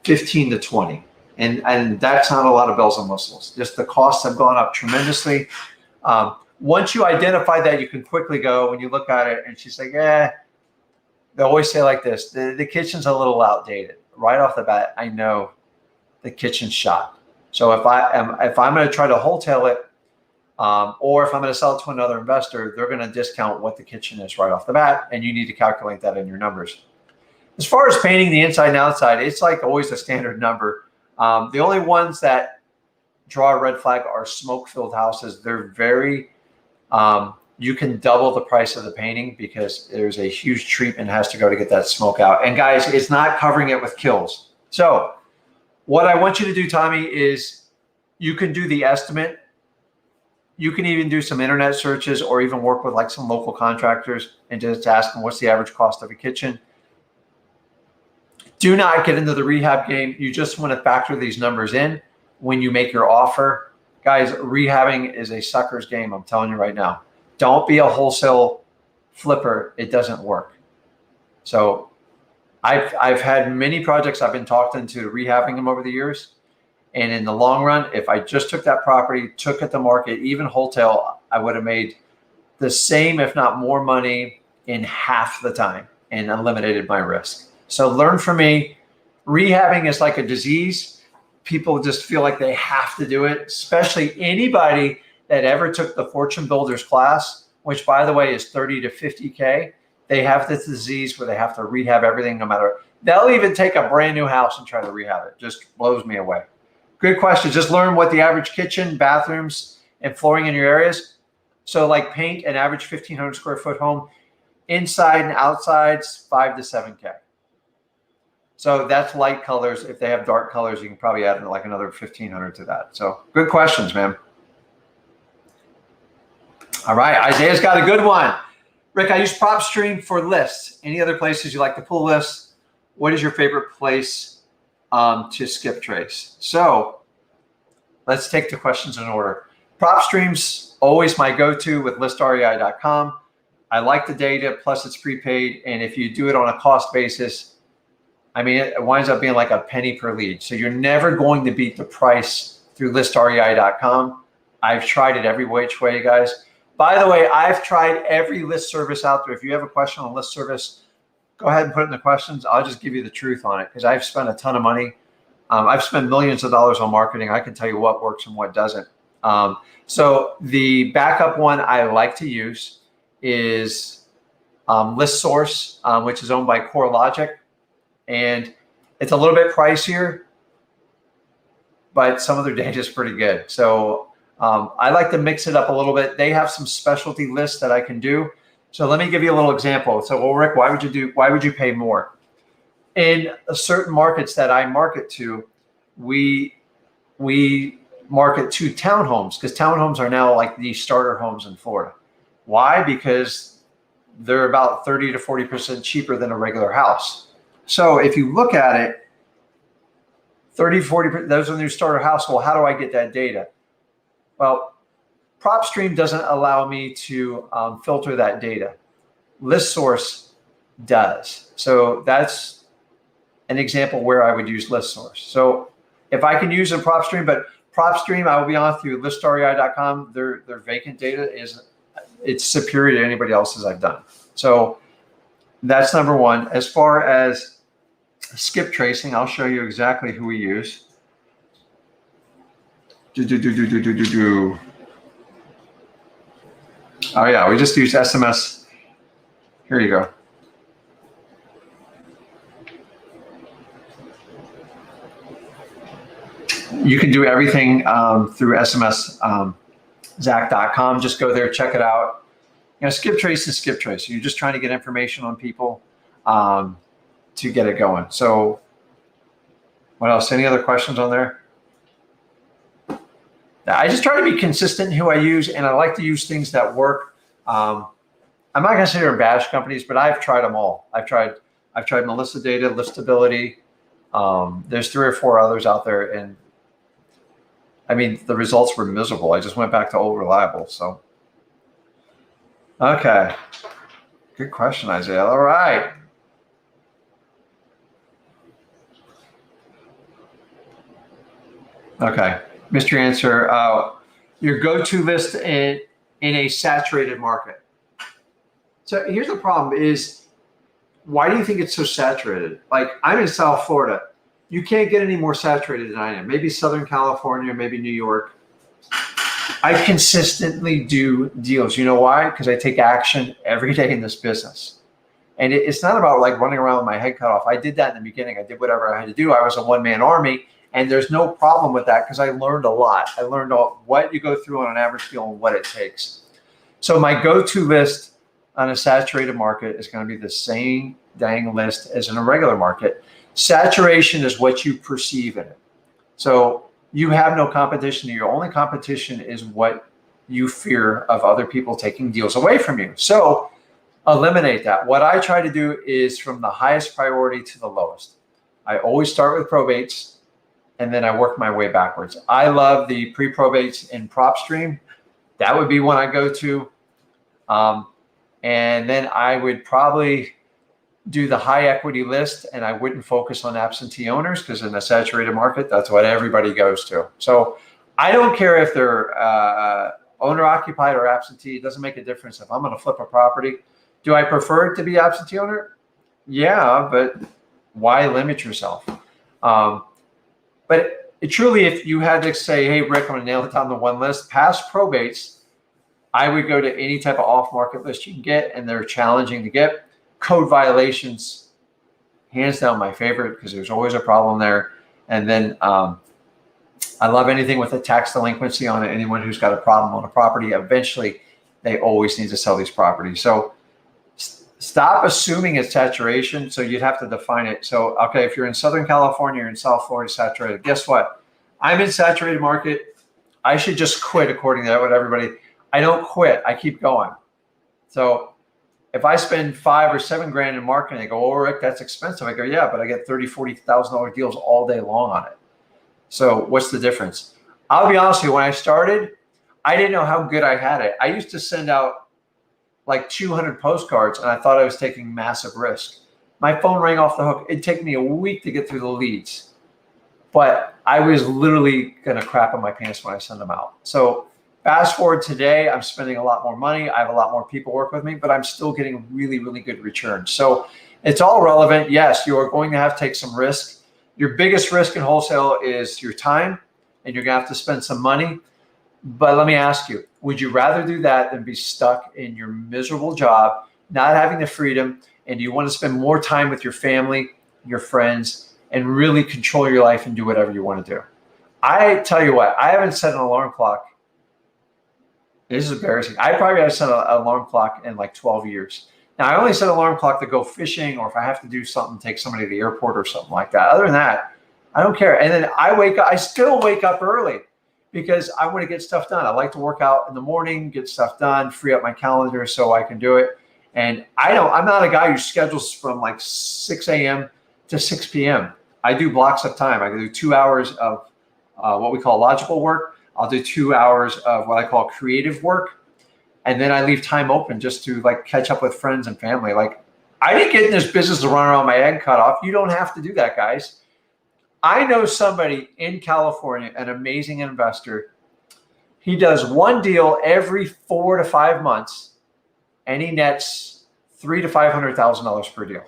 $15,000 to $20,000. And that's not a lot of bells and whistles. Just the costs have gone up tremendously. Once you identify that, you can quickly go when you look at it and she's like, they always say like this, the kitchen's a little outdated. Right off the bat, I know the kitchen's shot. So if I'm going to try to wholesale it, or if I'm going to sell it to another investor, they're going to discount what the kitchen is right off the bat, and you need to calculate that in your numbers. As far as painting the inside and outside, it's like always a standard number. The only ones that draw a red flag are smoke-filled houses. They're very you can double the price of the painting because there's a huge treatment has to go to get that smoke out. And guys, it's not covering it with kills. So what I want you to do, Tommy, is you can do the estimate. You can even do some internet searches or even work with like some local contractors and just ask them what's the average cost of a kitchen. Do not get into the rehab game. You just want to factor these numbers in when you make your offer. Guys, rehabbing is a sucker's game. I'm telling you right now. Don't be a wholesale flipper. It doesn't work. So I've had many projects I've been talked into rehabbing them over the years. And in the long run, if I just took that property, took it to market, even wholesale, I would have made the same, if not more money in half the time and eliminated my risk. So learn from me. Rehabbing is like a disease. People just feel like they have to do it, especially anybody that ever took the Fortune Builders class, which by the way is 30 to 50K. They have this disease where they have to rehab everything no matter. They'll even take a brand new house and try to rehab it. Just blows me away. Good question. Just learn what the average kitchen, bathrooms, and flooring in your areas. So like paint an average 1,500 square foot home, inside and outside's 5 to 7K. So that's light colors. If they have dark colors, you can probably add like another 1,500 to that. So good questions, man. All right, Isaiah's got a good one. Rick, I use PropStream for lists. Any other places you like to pull lists? What is your favorite place to skip trace? So let's take the questions in order. PropStream's always my go-to with listrei.com. I like the data, plus it's prepaid. And if you do it on a cost basis, I mean, it winds up being like a penny per lead. So you're never going to beat the price through listrei.com. I've tried it every which way, guys. By the way, I've tried every list service out there. If you have a question on list service, go ahead and put it in the questions. I'll just give you the truth on it because I've spent a ton of money I've spent millions of dollars on marketing. I can tell you what works and what doesn't. So the backup one I like to use is ListSource, which is owned by CoreLogic. And it's a little bit pricier, but some of their data is pretty good. So I like to mix it up a little bit. They have some specialty lists that I can do. So let me give you a little example. So, well, Rick, why would you pay more? In certain markets that I market to, we market to townhomes, because townhomes are now like the starter homes in Florida. Why? Because they're about 30 to 40% cheaper than a regular house. So if you look at it, 30, 40%, those are the new starter house. Well, how do I get that data? Well, PropStream doesn't allow me to filter that data. ListSource does. So that's an example where I would use ListSource. So if I can use a PropStream, but PropStream, I will be honest with you, listrei.com, their vacant data it's superior to anybody else's I've done. So that's number one. As far as skip tracing, I'll show you exactly who we use. Oh yeah, we just use SMS. Here you go. You can do everything through SMS, Zach.com. Just go there, check it out. You know, skip trace is skip trace. You're just trying to get information on people to get it going. So what else? Any other questions on there? I just try to be consistent in who I use, and I like to use things that work. I'm not going to say they're bash companies, but I've tried them all. I've tried Melissa Data, Listability. There's 3 or 4 others out there, and I mean, the results were miserable. I just went back to old Reliable. So, okay. Good question, Isaiah. All right. Okay. Mystery answer. Your go-to list in a saturated market. So here's the problem is, why do you think it's so saturated? Like, I'm in South Florida. You can't get any more saturated than I am. Maybe Southern California, maybe New York. I consistently do deals. You know why? Because I take action every day in this business. And it's not about like running around with my head cut off. I did that in the beginning. I did whatever I had to do. I was a one-man army, and there's no problem with that because I learned a lot. I learned what you go through on an average deal and what it takes. So my go-to list on a saturated market is going to be the same dang list as in a regular market. Saturation is what you perceive in it. So you have no competition. Your only competition is what you fear of other people taking deals away from you. So eliminate that. What I try to do is from the highest priority to the lowest. I always start with probates, and then I work my way backwards. I love the pre-probates in PropStream. That would be one I go to. And then I would probably do the high equity list, and I wouldn't focus on absentee owners because in a saturated market, that's what everybody goes to. So I don't care if they're owner occupied or absentee. It doesn't make a difference if I'm going to flip a property. Do I prefer it to be absentee owner? Yeah, but why limit yourself? But truly, if you had to say, hey, Rick, I'm going to nail it down to one list, past probates, I would go to any type of off-market list you can get, and they're challenging to get. Code violations, hands down my favorite because there's always a problem there. And then I love anything with a tax delinquency on it. Anyone who's got a problem on a property, eventually they always need to sell these properties. So stop assuming it's saturation. So you'd have to define it. So, okay, if you're in Southern California or in South Florida, saturated, guess what? I'm in saturated market. I should just quit according to what everybody. I don't quit. I keep going. So if I spend $5 or $7 grand in marketing, they go, oh, Rick, that's expensive. I go, yeah, but I get $30,000, $40,000 deals all day long on it. So what's the difference? I'll be honest with you. When I started, I didn't know how good I had it. I used to send out like 200 postcards, and I thought I was taking massive risk. My phone rang off the hook. It'd take me a week to get through the leads, but I was literally going to crap in my pants when I send them out. So fast forward today, I'm spending a lot more money. I have a lot more people work with me, but I'm still getting really, really good returns. So it's all relevant. Yes, you are going to have to take some risk. Your biggest risk in wholesale is your time, and you're gonna have to spend some money. But let me ask you, would you rather do that than be stuck in your miserable job, not having the freedom, and do you want to spend more time with your family, your friends, and really control your life and do whatever you want to do? I tell you what, I haven't set an alarm clock. This is embarrassing. I probably haven't set an alarm clock in like 12 years. Now, I only set an alarm clock to go fishing, or if I have to do something, take somebody to the airport or something like that. Other than that, I don't care. And then I still wake up early because I want to get stuff done. I like to work out in the morning, get stuff done, free up my calendar so I can do it. And I'm not a guy who schedules from like 6 a.m. to 6 p.m. I do blocks of time. I can do 2 hours of what we call logical work. I'll do 2 hours of what I call creative work. And then I leave time open just to like catch up with friends and family. Like, I didn't get in this business to run around my egg cut off. You don't have to do that, guys. I know somebody in California, an amazing investor. He does one deal every 4 to 5 months, and he nets $300,000 to $500,000 per deal.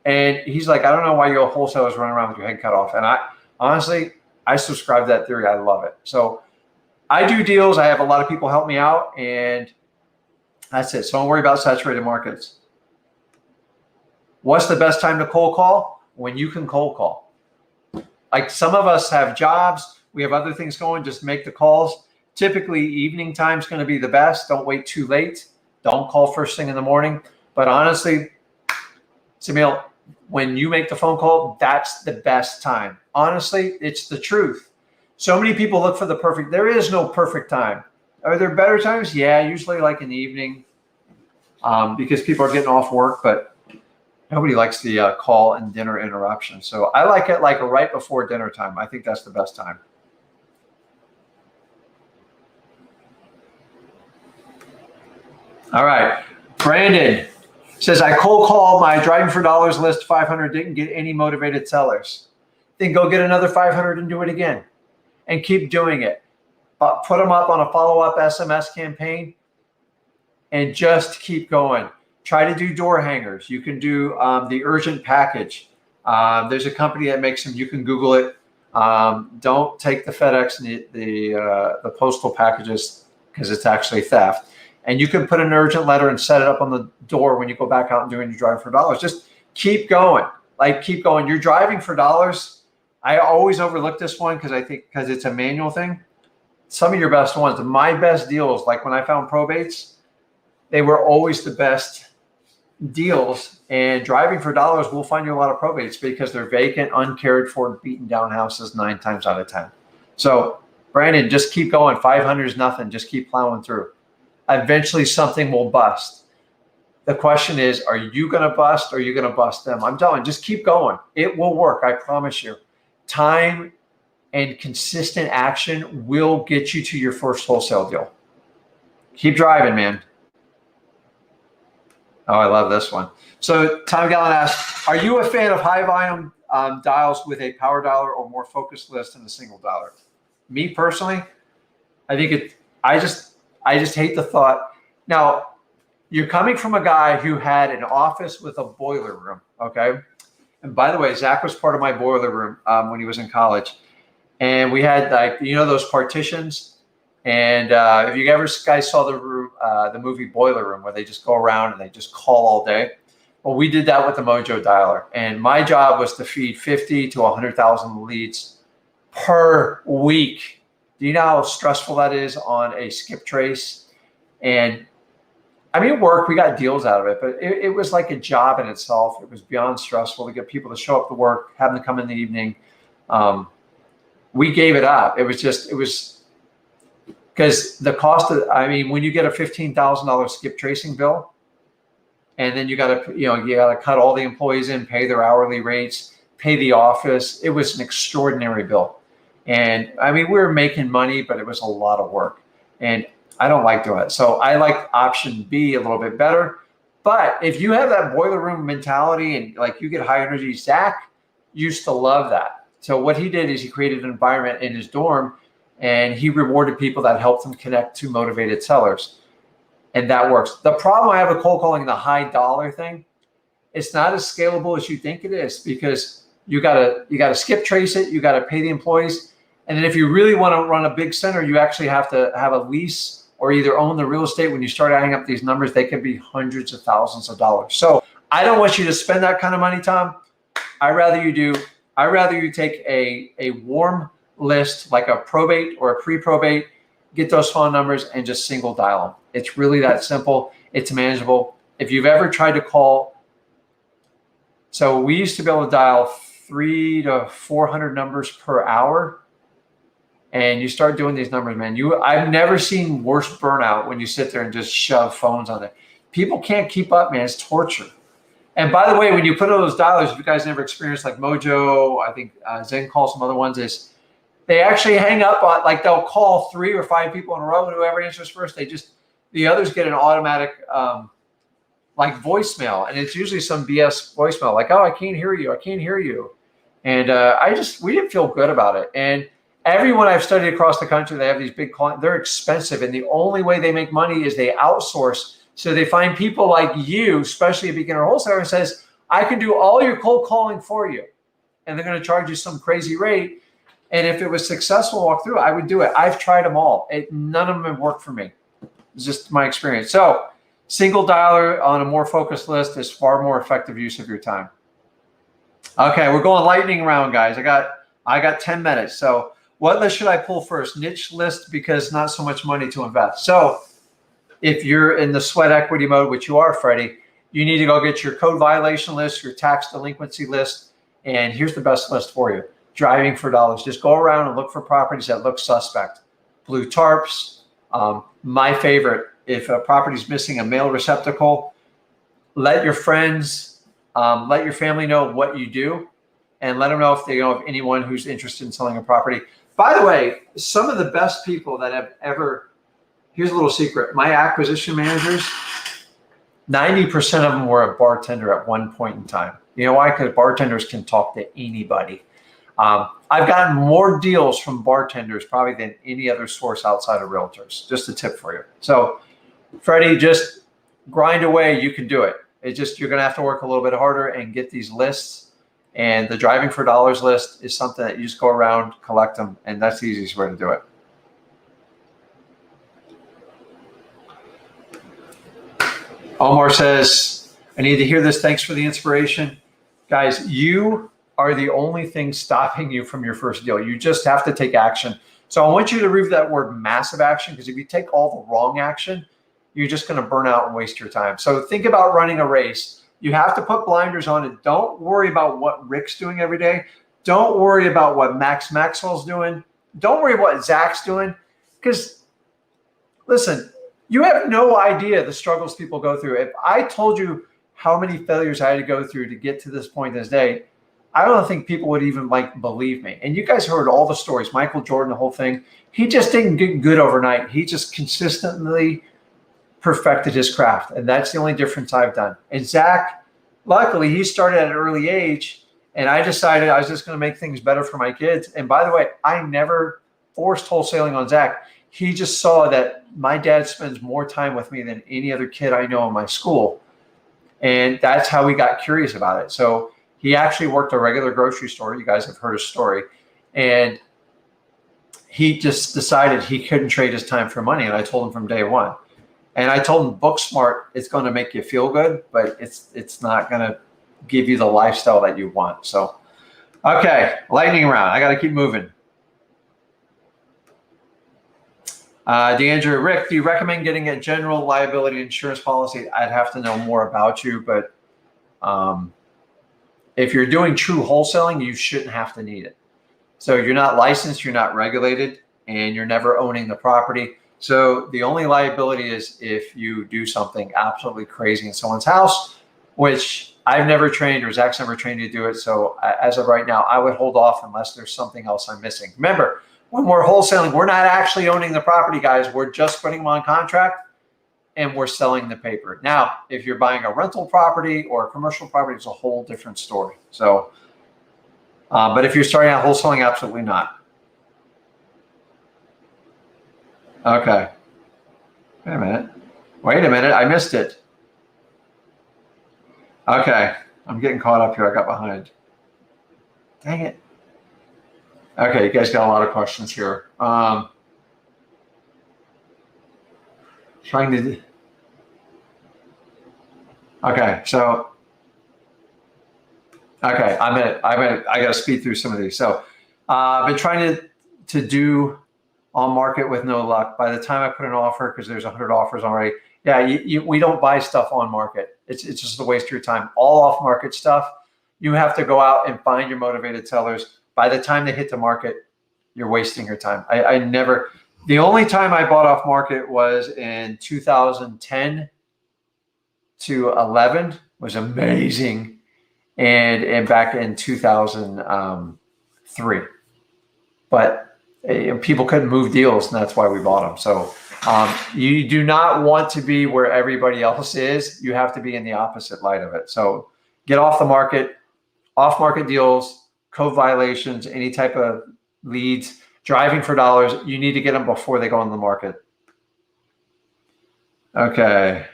And he's like, I don't know why your wholesalers run around with your head cut off. And I subscribe to that theory. I love it. So I do deals. I have a lot of people help me out, and that's it. So don't worry about saturated markets. What's the best time to cold call? When you can cold call. Like, some of us have jobs. We have other things going. Just make the calls. Typically, evening time is going to be the best. Don't wait too late. Don't call first thing in the morning. But honestly, Samil, when you make the phone call, that's the best time. Honestly, it's the truth. So many people look for the perfect. There is no perfect time. Are there better times? Yeah, usually like in the evening, because people are getting off work, but nobody likes the call and dinner interruption. So I like it like right before dinner time. I think that's the best time. All right. Brandon says, I cold called my Driving for Dollars list 500, didn't get any motivated sellers. Then go get another 500 and do it again. And keep doing it. Put them up on a follow-up SMS campaign and just keep going. Try to do door hangers. You can do the urgent package. There's a company that makes them. You can Google it. Don't take the FedEx and the postal packages because it's actually theft. And you can put an urgent letter and set it up on the door when you go back out and doing your Driving for Dollars. Just keep going. Like, keep going. You're driving for dollars. I always overlook this one because it's a manual thing. Some of your best ones, my best deals, like when I found probates, they were always the best deals. And Driving for Dollars will find you a lot of probates because they're vacant, uncared for, beaten down houses 9 times out of 10. So Brandon, just keep going. 500 is nothing. Just keep plowing through. Eventually something will bust. The question is, are you going to bust or are you going to bust them? I'm telling you, just keep going. It will work. I promise you. Time and consistent action will get you to your first wholesale deal. Keep driving, man. Oh, I love this one. So Tom Gallen asks, are you a fan of high volume dials with a power dialer or more focused list than a single dialer? Me personally, I just hate the thought. Now, you're coming from a guy who had an office with a boiler room, okay? And by the way, Zach was part of my boiler room when he was in college. And we had, like, those partitions. And if you ever guys saw the movie Boiler Room, where they just go around and they just call all day. Well, we did that with the Mojo dialer. And my job was to feed 50 to 100,000 leads per week. Do you know how stressful that is on a skip trace? And I mean, it worked. We got deals out of it, but it was like a job in itself. It was beyond stressful to get people to show up to work, have them come in the evening. We gave it up. It was because the cost of, when you get a $15,000 skip tracing bill, and then you got to cut all the employees in, pay their hourly rates, pay the office. It was an extraordinary bill. And we were making money, but it was a lot of work. And I don't like doing it. So I like option B a little bit better. But if you have that boiler room mentality and like you get high energy, Zach used to love that. So what he did is he created an environment in his dorm and he rewarded people that helped him connect to motivated sellers. And that works. The problem I have with cold calling, the high dollar thing, it's not as scalable as you think it is, because you gotta skip trace it. You gotta pay the employees. And then if you really want to run a big center, you actually have to have a lease or either own the real estate. When you start adding up these numbers, they can be hundreds of thousands of dollars. So I don't want you to spend that kind of money, Tom. I'd rather you take a warm list, like a probate or a pre-probate, get those phone numbers and just single dial them. It's really that simple. It's manageable. If you've ever tried to call, so we used to be able to dial 300 to 400 numbers per hour. And you start doing these numbers, man. I've never seen worse burnout when you sit there and just shove phones on there. People can't keep up, man. It's torture. And by the way, when you put all those dialers, if you guys never experienced like Mojo, I think Zen calls some other ones, is they actually hang up on, like they'll call 3 or 5 people in a row, and whoever answers first, the others get an automatic like voicemail, and it's usually some BS voicemail, like, oh, I can't hear you. And we didn't feel good about it. And everyone I've studied across the country, they have these big clients, they're expensive. And the only way they make money is they outsource. So they find people like you, especially a beginner wholesaler, and says, I can do all your cold calling for you. And they're going to charge you some crazy rate. And if it was successful walk through, I would do it. I've tried them all. None of them have worked for me. It's just my experience. So single dialer on a more focused list is far more effective use of your time. Okay, we're going lightning round, guys. I got 10 minutes. So what list should I pull first? Niche list, because not so much money to invest. So if you're in the sweat equity mode, which you are, Freddie, you need to go get your code violation list, your tax delinquency list. And here's the best list for you. Driving for dollars. Just go around and look for properties that look suspect. Blue tarps. My favorite, if a property's missing a mail receptacle, let your friends, let your family know what you do, and let them know if they know of anyone who's interested in selling a property. By the way, some of the best people that have ever, here's a little secret. My acquisition managers, 90% of them were a bartender at one point in time. You know why? Because bartenders can talk to anybody. I've gotten more deals from bartenders probably than any other source outside of realtors. Just a tip for you. So, Freddie, just grind away. You can do it. It's just you're going to have to work a little bit harder and get these lists. And the driving for dollars list is something that you just go around, collect them, and that's the easiest way to do it. Omar says, I need to hear this. Thanks for the inspiration. Guys, you are the only thing stopping you from your first deal. You just have to take action. So I want you to read that word massive action, because if you take all the wrong action, you're just going to burn out and waste your time. So think about running a race. You have to put blinders on it. Don't worry about what Rick's doing every day. Don't worry about what Max Maxwell's doing. Don't worry what Zach's doing. Because listen, you have no idea the struggles people go through. If I told you how many failures I had to go through to get to this point this day, I don't think people would even believe me. And you guys heard all the stories. Michael Jordan, the whole thing. He just didn't get good overnight. He just consistently perfected his craft. And that's the only difference I've done. And Zach, luckily, he started at an early age. And I decided I was just going to make things better for my kids. And by the way, I never forced wholesaling on Zach. He just saw that my dad spends more time with me than any other kid I know in my school. And that's how we got curious about it. So he actually worked a regular grocery store. You guys have heard his story. And he just decided he couldn't trade his time for money. And I told him from day one. And I told him, book smart, it's going to make you feel good, but it's not going to give you the lifestyle that you want. So, okay, lightning round. I got to keep moving. DeAndrew, Rick, do you recommend getting a general liability insurance policy? I'd have to know more about you, but if you're doing true wholesaling, you shouldn't have to need it. So you're not licensed, you're not regulated, and you're never owning the property. So the only liability is if you do something absolutely crazy in someone's house, which I've never trained or Zach's never trained you to do it. So as of right now, I would hold off unless there's something else I'm missing. Remember, when we're wholesaling, we're not actually owning the property, guys. We're just putting them on contract and we're selling the paper. Now, if you're buying a rental property or a commercial property, it's a whole different story. So, but if you're starting out wholesaling, absolutely not. Okay. Wait a minute. I missed it. Okay. I'm getting caught up here. I got behind. Dang it. Okay, you guys got a lot of questions here. Trying to. Okay, so okay, I got to speed through some of these. So I've been trying to do on market with no luck. By the time I put an offer, because there's 100 offers already. Yeah, we don't buy stuff on market. It's just a waste of your time. All off market stuff, you have to go out and find your motivated sellers. By the time they hit the market, you're wasting your time. I never. The only time I bought off market was in 2010 to 11. Was amazing, and back in 2003, but people couldn't move deals, and that's why we bought them. So you do not want to be where everybody else is. You have to be in the opposite light of it. So get off the market, off market deals, code violations, any type of leads, driving for dollars. You need to get them before they go on the market. Okay.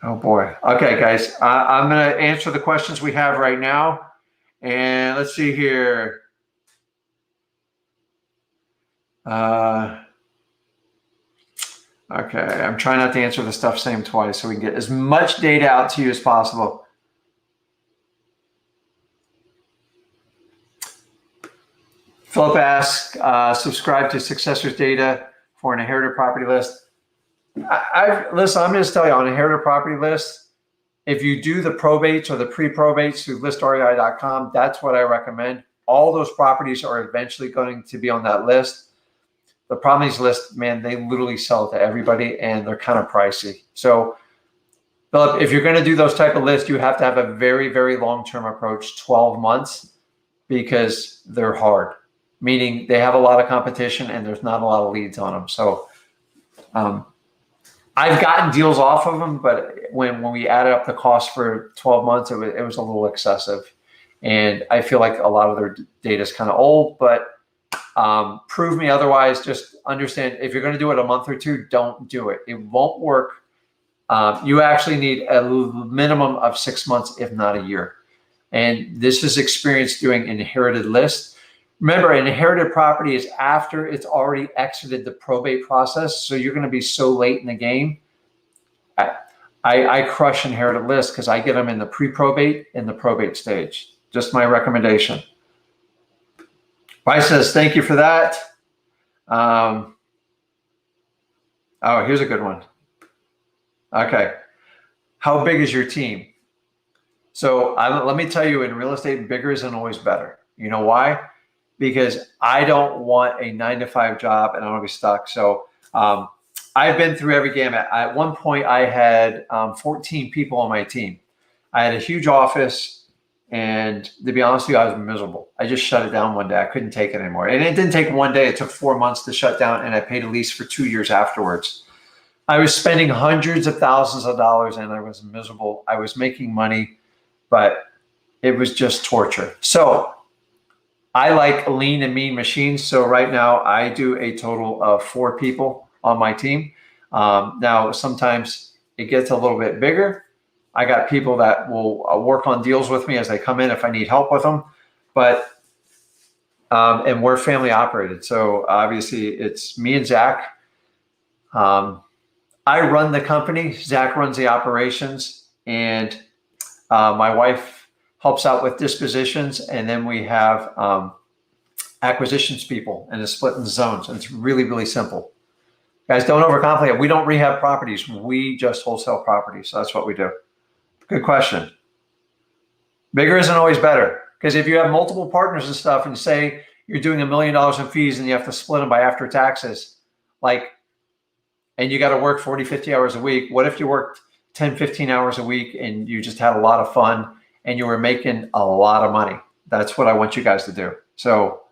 Oh boy. Okay, guys, I'm going to answer the questions we have right now. And let's see here. Okay, I'm trying not to answer the stuff same twice so we can get as much data out to you as possible. Philip asks, subscribe to Successors Data for an inherited property list. Listen, I'm going to tell you, on an inherited property list, if you do the probates or the pre-probates through listrei.com, that's what I recommend. All those properties are eventually going to be on that list. The properties list, man, they literally sell it to everybody, and they're kind of pricey. So, Philip, if you're going to do those type of lists, you have to have a very, very long-term approach, 12 months, because they're hard, meaning they have a lot of competition and there's not a lot of leads on them. So, I've gotten deals off of them, but when we added up the cost for 12 months, it was a little excessive. And I feel like a lot of their data is kind of old, but prove me otherwise. Just understand, if you're going to do it a month or two, don't do it. It won't work. You actually need a minimum of 6 months, if not a year. And this is experience doing inherited lists. Remember, an inherited property is after it's already exited the probate process. So you're going to be so late in the game. I crush inherited lists because I get them in the pre-probate and the probate stage. Just my recommendation. Bryce says, thank you for that. Oh, here's a good one. Okay. How big is your team? So let me tell you, in real estate, bigger isn't always better. You know why? Because I don't want a 9-to-5 job and I want to be stuck. So I've been through every gamut. At one point, I had 14 people on my team. I had a huge office, and to be honest with you, I was miserable. I just shut it down one day. I couldn't take it anymore. And it didn't take one day. It took 4 months to shut down, and I paid a lease for 2 years afterwards. I was spending hundreds of thousands of dollars, and I was miserable. I was making money, but it was just torture. So I like lean and mean machines. So right now I do a total of 4 people on my team. Now, sometimes it gets a little bit bigger. I got people that will work on deals with me as they come in if I need help with them. But, and we're family operated. So obviously it's me and Zach. I run the company. Zach runs the operations, and my wife helps out with dispositions, and then we have acquisitions people, and it's split in zones, and it's really, really simple. Guys, don't overcomplicate it. We don't rehab properties. We just wholesale properties. So that's what we do. Good question. Bigger isn't always better, because if you have multiple partners and stuff, and say you're doing $1 million in fees and you have to split them by after taxes, and you got to work 40, 50 hours a week. What if you worked 10, 15 hours a week and you just had a lot of fun and you were making a lot of money? That's what I want you guys to do. So,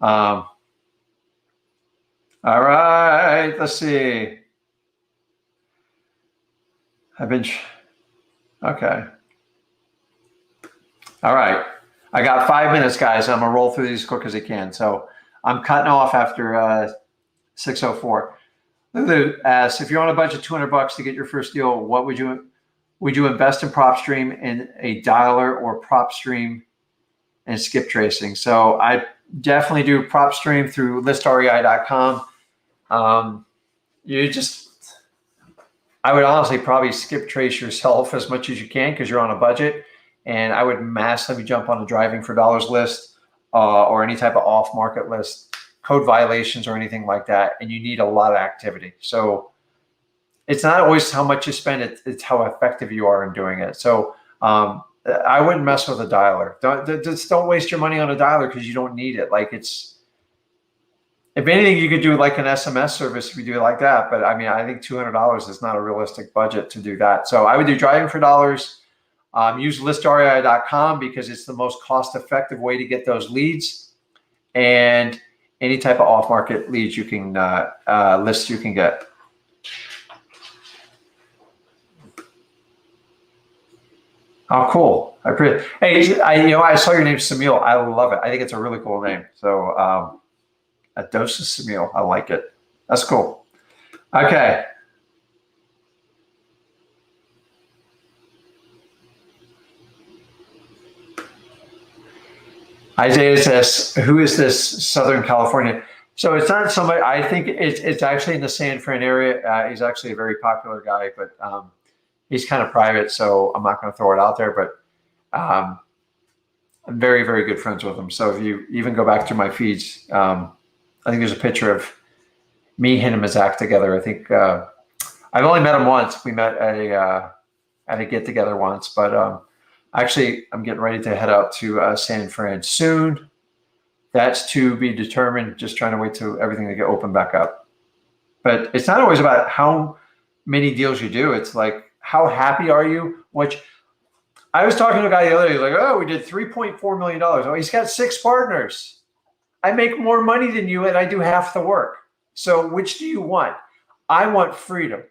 all right, let's see. Okay. All right. I got 5 minutes, guys. I'm gonna roll through these as quick as I can. So I'm cutting off after 6:04. Lulu asks, if you're on a budget $200 to get your first deal, what would would you invest in PropStream and a dialer or PropStream and skip tracing? So I definitely do PropStream through listrei.com. I would honestly probably skip trace yourself as much as you can because you're on a budget. And I would massively jump on the driving for dollars list or any type of off market list, code violations or anything like that. And you need a lot of activity. So it's not always how much you spend, it's how effective you are in doing it. So I wouldn't mess with a dialer. Don't waste your money on a dialer because you don't need it. Like if anything, you could do like an SMS service if you do it like that. But I mean, I think $200 is not a realistic budget to do that. So I would do driving for dollars. Use listrei.com because it's the most cost-effective way to get those leads, and any type of off-market leads you can lists you can get. Oh, cool! I appreciate. Hey, I saw your name, Samil. I love it. I think it's a really cool name. So, a dose of Samil. I like it. That's cool. Okay. Isaiah says, who is this Southern California? So it's not somebody, I think it's actually in the San Fran area. He's actually a very popular guy, but he's kind of private, so I'm not going to throw it out there, but I'm very, very good friends with him. So if you even go back to my feeds, I think there's a picture of me, him, and Zach together. I think I've only met him once. We met at a get together once, but actually, I'm getting ready to head out to San Fran soon. That's to be determined, just trying to wait till everything to get open back up. But it's not always about how many deals you do. It's like, how happy are you? Which I was talking to a guy the other day, like, oh, we did $3.4 million. Oh, he's got 6 partners. I make more money than you and I do half the work. So which do you want? I want freedom.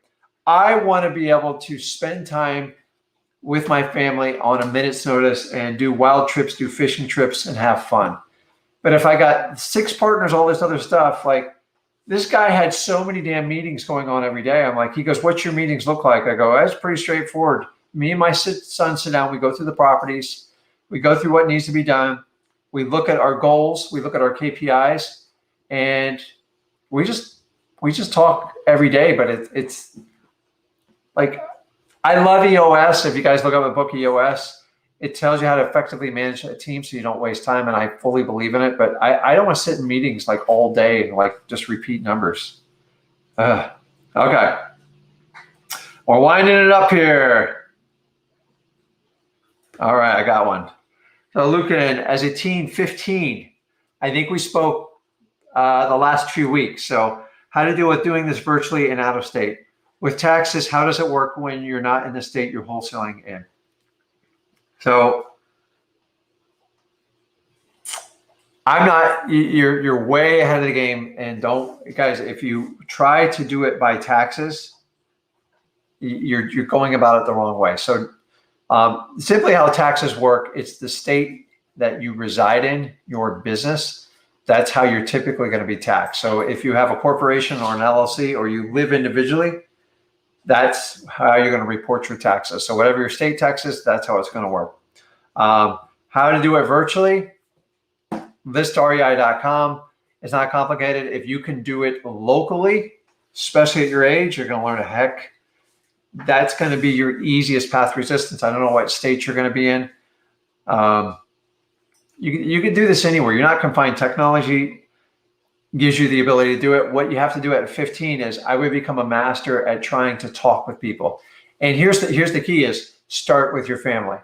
I want to be able to spend time with my family on a minute's notice and do wild trips, do fishing trips, and have fun. But if I got 6 partners, all this other stuff, like this guy had so many damn meetings going on every day. I'm like, he goes, what's your meetings look like? I go, that's pretty straightforward. Me and my son sit down, we go through the properties, we go through what needs to be done. We look at our goals, we look at our KPIs, and we just talk every day. But it's like, I love EOS. If you guys look up a book, EOS, it tells you how to effectively manage a team so you don't waste time, and I fully believe in it. But I don't want to sit in meetings like all day and like just repeat numbers. Okay. We're winding it up here. All right, I got one. So Lucan, as a teen, 15, I think we spoke the last few weeks. So how to deal with doing this virtually and out of state. With taxes, how does it work when you're not in the state you're wholesaling in? So I'm not, you're way ahead of the game. And don't, guys, if you try to do it by taxes, you're going about it the wrong way. So simply how taxes work, it's the state that you reside in, your business. That's how you're typically going to be taxed. So if you have a corporation or an LLC or you live individually, that's how you're going to report your taxes. So whatever your state tax is, that's how it's going to work. How to do it virtually, listrei.com. It's not complicated. If you can do it locally, especially at your age, you're going to learn a heck. That's going to be your easiest path to resistance. I don't know what state you're going to be in. You can do this anywhere. You're not confined. Technology gives you the ability to do it. What you have to do at 15 is I would become a master at trying to talk with people. And here's the key is start with your family.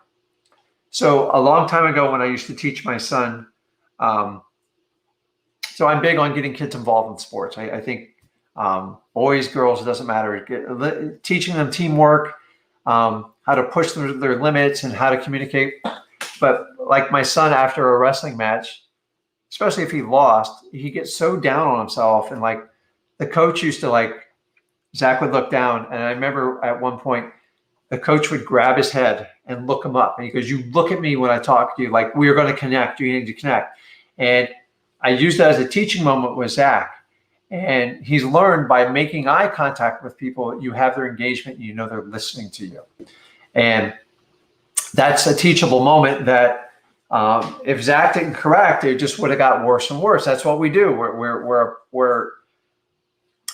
So a long time ago when I used to teach my son, so I'm big on getting kids involved in sports. I think boys, girls, it doesn't matter. Teaching them teamwork, how to push their limits and how to communicate. But like my son after a wrestling match, especially if he lost, he gets so down on himself. And like the coach used to like, Zach would look down. And I remember at one point, the coach would grab his head and look him up. And he goes, you look at me when I talk to you, like we're going to connect, you need to connect. And I used that as a teaching moment with Zach. And he's learned by making eye contact with people, you have their engagement, you know they're listening to you. And that's a teachable moment that if Zach didn't correct, it just would have got worse and worse. That's what we do. We're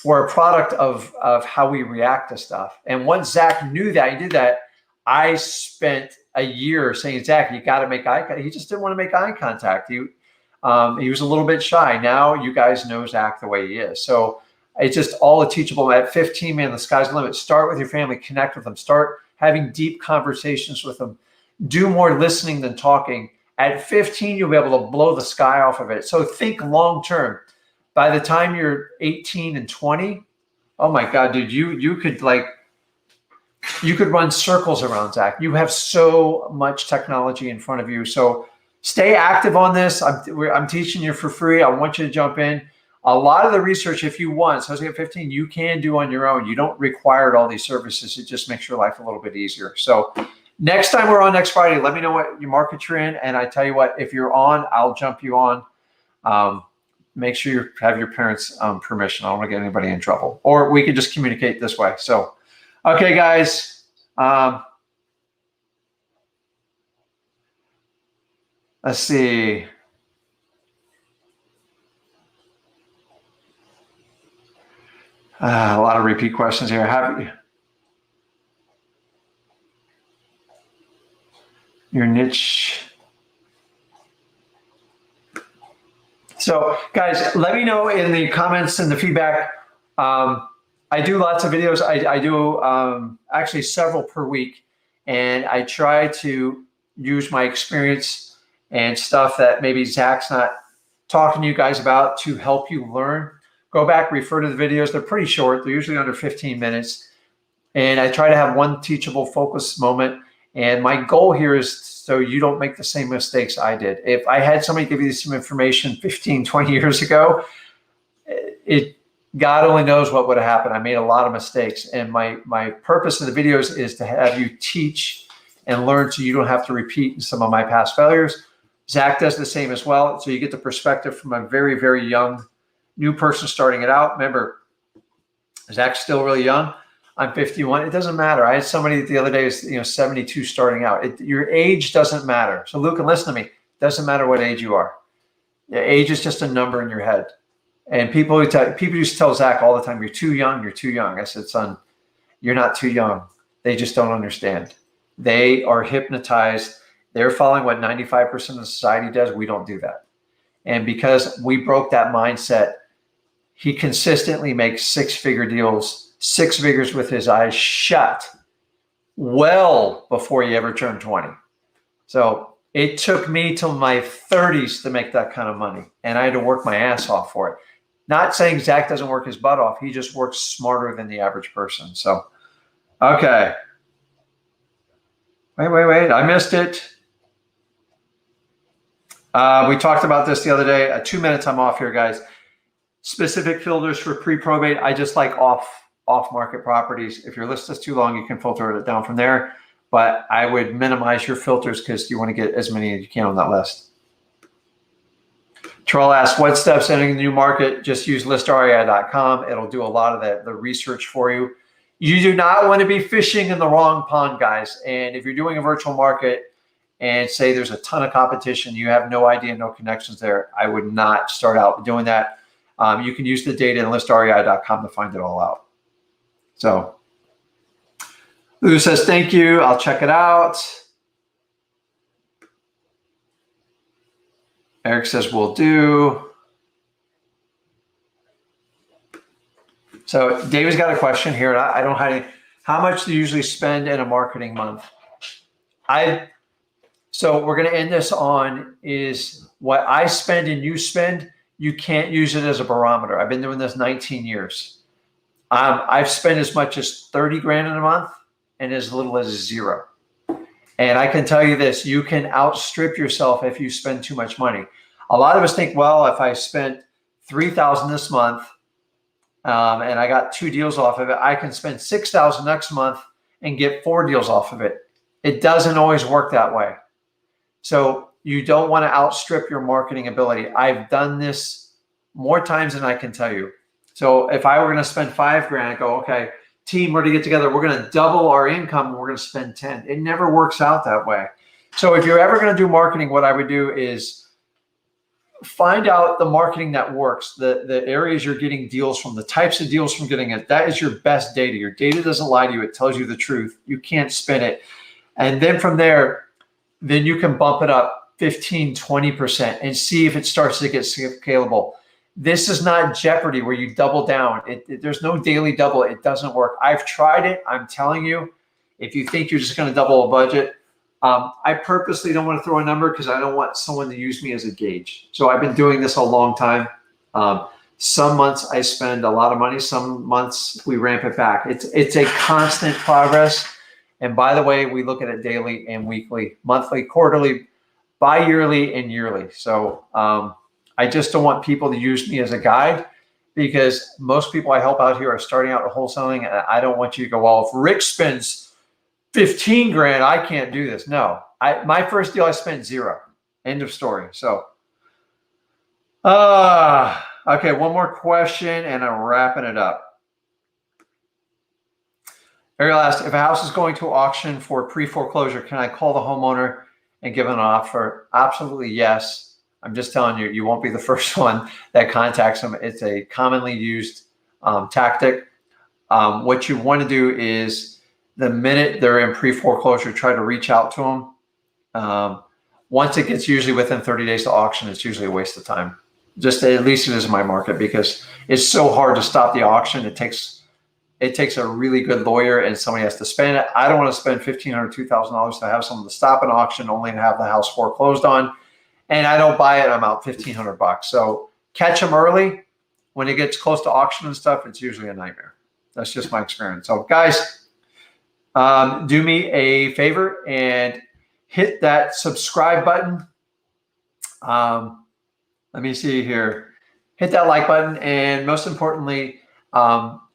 a product of how we react to stuff. And once Zach knew that, he did that, I spent a year saying, Zach, you got to make eye contact. He just didn't want to make eye contact. He was a little bit shy. Now you guys know Zach the way he is. So it's just all a teachable. At 15, man, the sky's the limit. Start with your family, connect with them, start having deep conversations with them. Do more listening than talking. At 15, you'll be able to blow the sky off of it. So think long term. By the time you're 18 and 20, oh my God, dude, you could run circles around Zach. You have so much technology in front of you. So stay active on this. I'm teaching you for free. I want you to jump in. A lot of the research, if you want, especially at 15, you can do on your own. You don't require all these services. It just makes your life a little bit easier. So next time we're on next Friday, let me know what your market you're in. And I tell you what, if you're on, I'll jump you on. Make sure you have your parents' permission. I don't want to get anybody in trouble. Or we could just communicate this way. So, okay, guys. Let's see. A lot of repeat questions here. Your niche. So guys, let me know in the comments and the feedback. I do lots of videos. I do actually several per week, and I try to use my experience and stuff that maybe Zach's not talking to you guys about to help you learn. Go back, refer to the videos. They're pretty short. They're usually under 15 minutes. And I try to have one teachable focus moment. And my goal here is so you don't make the same mistakes I did. If I had somebody give you some information 15, 20 years ago, God only knows what would have happened. I made a lot of mistakes. And my purpose of the videos is to have you teach and learn so you don't have to repeat some of my past failures. Zach does the same as well. So you get the perspective from a very, very young new person starting it out. Remember, Zach's still really young. I'm 51. It doesn't matter. I had somebody the other day who's 72 starting out. Your age doesn't matter. So Luke, and listen to me. It doesn't matter what age you are. Your age is just a number in your head. And people used to tell Zach all the time, "You're too young. You're too young." I said, "Son, you're not too young. They just don't understand. They are hypnotized. They're following what 95% of society does. We don't do that. And because we broke that mindset, he consistently makes six-figure deals, 6 figures with his eyes shut, well before he ever turned 20. So it took me till my 30s to make that kind of money. And I had to work my ass off for it. Not saying Zach doesn't work his butt off. He just works smarter than the average person. So, okay. Wait. I missed it. We talked about this the other day. 2 minutes, I'm off here, guys. Specific filters for pre-probate. I just like off-market properties. If your list is too long, you can filter it down from there. But I would minimize your filters because you want to get as many as you can on that list. Terrell asks, what steps entering the new market? Just use listrei.com. It'll do a lot of the research for you. You do not want to be fishing in the wrong pond, guys. And if you're doing a virtual market and say there's a ton of competition, you have no idea, no connections there, I would not start out doing that. You can use the data in listrei.com to find it all out. So Lou says, thank you. I'll check it out. Eric says, will do. So David's got a question here. I don't have any. How much do you usually spend in a marketing month? So we're going to end this on is what I spend and you spend. You can't use it as a barometer. I've been doing this 19 years. I've spent as much as 30 grand in a month and as little as 0. And I can tell you this, you can outstrip yourself if you spend too much money. A lot of us think, well, if I spent $3,000 this month and I got 2 deals off of it, I can spend $6,000 next month and get 4 deals off of it. It doesn't always work that way. So you don't want to outstrip your marketing ability. I've done this more times than I can tell you. So if I were going to spend 5 grand, I go, okay, team were to get together, we're going to double our income and we're going to spend 10. It never works out that way. So if you're ever going to do marketing, what I would do is find out the marketing that works, the areas you're getting deals from, the types of deals from getting it. That is your best data. Your data doesn't lie to you. It tells you the truth. You can't spin it. And then from there, then you can bump it up 15, 20% and see if it starts to get scalable. This is not Jeopardy where you double down. There's no daily double. It doesn't work. I've tried it. I'm telling you, if you think you're just going to double a budget, I purposely don't want to throw a number because I don't want someone to use me as a gauge. So I've been doing this a long time. Some months I spend a lot of money. Some months we ramp it back. It's a constant progress. And by the way, we look at it daily and weekly, monthly, quarterly, bi-yearly, and yearly. So I just don't want people to use me as a guide because most people I help out here are starting out with wholesaling. And I don't want you to go, well, if Rick spends 15 grand, I can't do this. No, my first deal, I spent 0. End of story. So, okay, one more question and I'm wrapping it up. Ariel asked, if a house is going to auction for pre-foreclosure, can I call the homeowner and give an offer? Absolutely, yes. I'm just telling you, you won't be the first one that contacts them. It's a commonly used tactic. What you want to do is the minute they're in pre-foreclosure, try to reach out to them. Once it gets usually within 30 days to auction, it's usually a waste of time. Just at least it is in my market because it's so hard to stop the auction. It takes a really good lawyer and somebody has to spend it. I don't want to spend $1,500, $2,000 to have someone to stop an auction only to have the house foreclosed on. And I don't buy it, I'm out $1,500. So catch them early. When it gets close to auction and stuff, it's usually a nightmare. That's just my experience. So guys, do me a favor and hit that subscribe button. Let me see here. Hit that like button. And most importantly,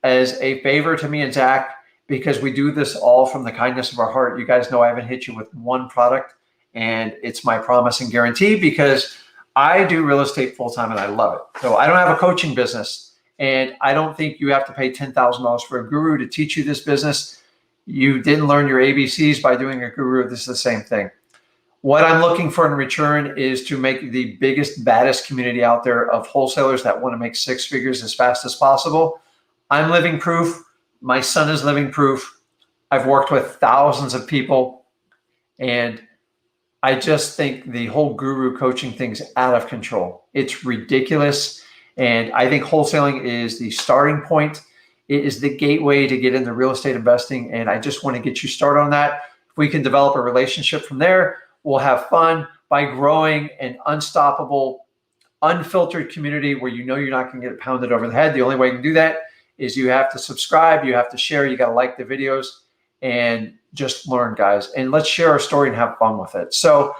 as a favor to me and Zach, because we do this all from the kindness of our heart. You guys know I haven't hit you with one product, and it's my promise and guarantee because I do real estate full-time and I love it. So I don't have a coaching business, and I don't think you have to pay $10,000 for a guru to teach you this business. You didn't learn your ABCs by doing a guru. This is the same thing. What I'm looking for in return is to make the biggest, baddest community out there of wholesalers that want to make 6 figures as fast as possible. I'm living proof. My son is living proof. I've worked with thousands of people, and I just think the whole guru coaching thing's out of control. It's ridiculous. And I think wholesaling is the starting point. It is the gateway to get into real estate investing. And I just want to get you started on that. If we can develop a relationship from there, we'll have fun by growing an unstoppable, unfiltered community where you know you're not going to get pounded over the head. The only way you can do that is you have to subscribe, you have to share, you got to like the videos, and just learn, guys. And let's share our story and have fun with it. So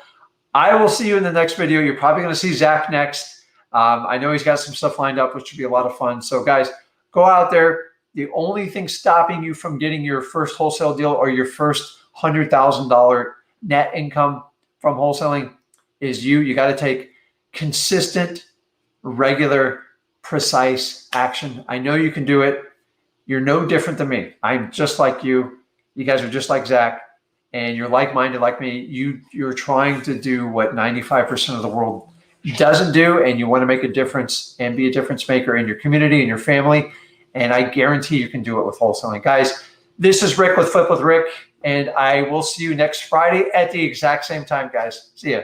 I will see you in the next video. You're probably going to see Zach next. I know he's got some stuff lined up, which should be a lot of fun. So guys, go out there. The only thing stopping you from getting your first wholesale deal or your first $100,000 net income from wholesaling is you got to take consistent, regular, precise action. I know you can do it. You're no different than me. I'm just like you. You guys are just like Zach, and you're like-minded like me. You're trying to do what 95% of the world doesn't do, and you want to make a difference and be a difference maker in your community and your family. And I guarantee you can do it with wholesaling. Guys, this is Rick with Flip with Rick, and I will see you next Friday at the exact same time, guys. See ya.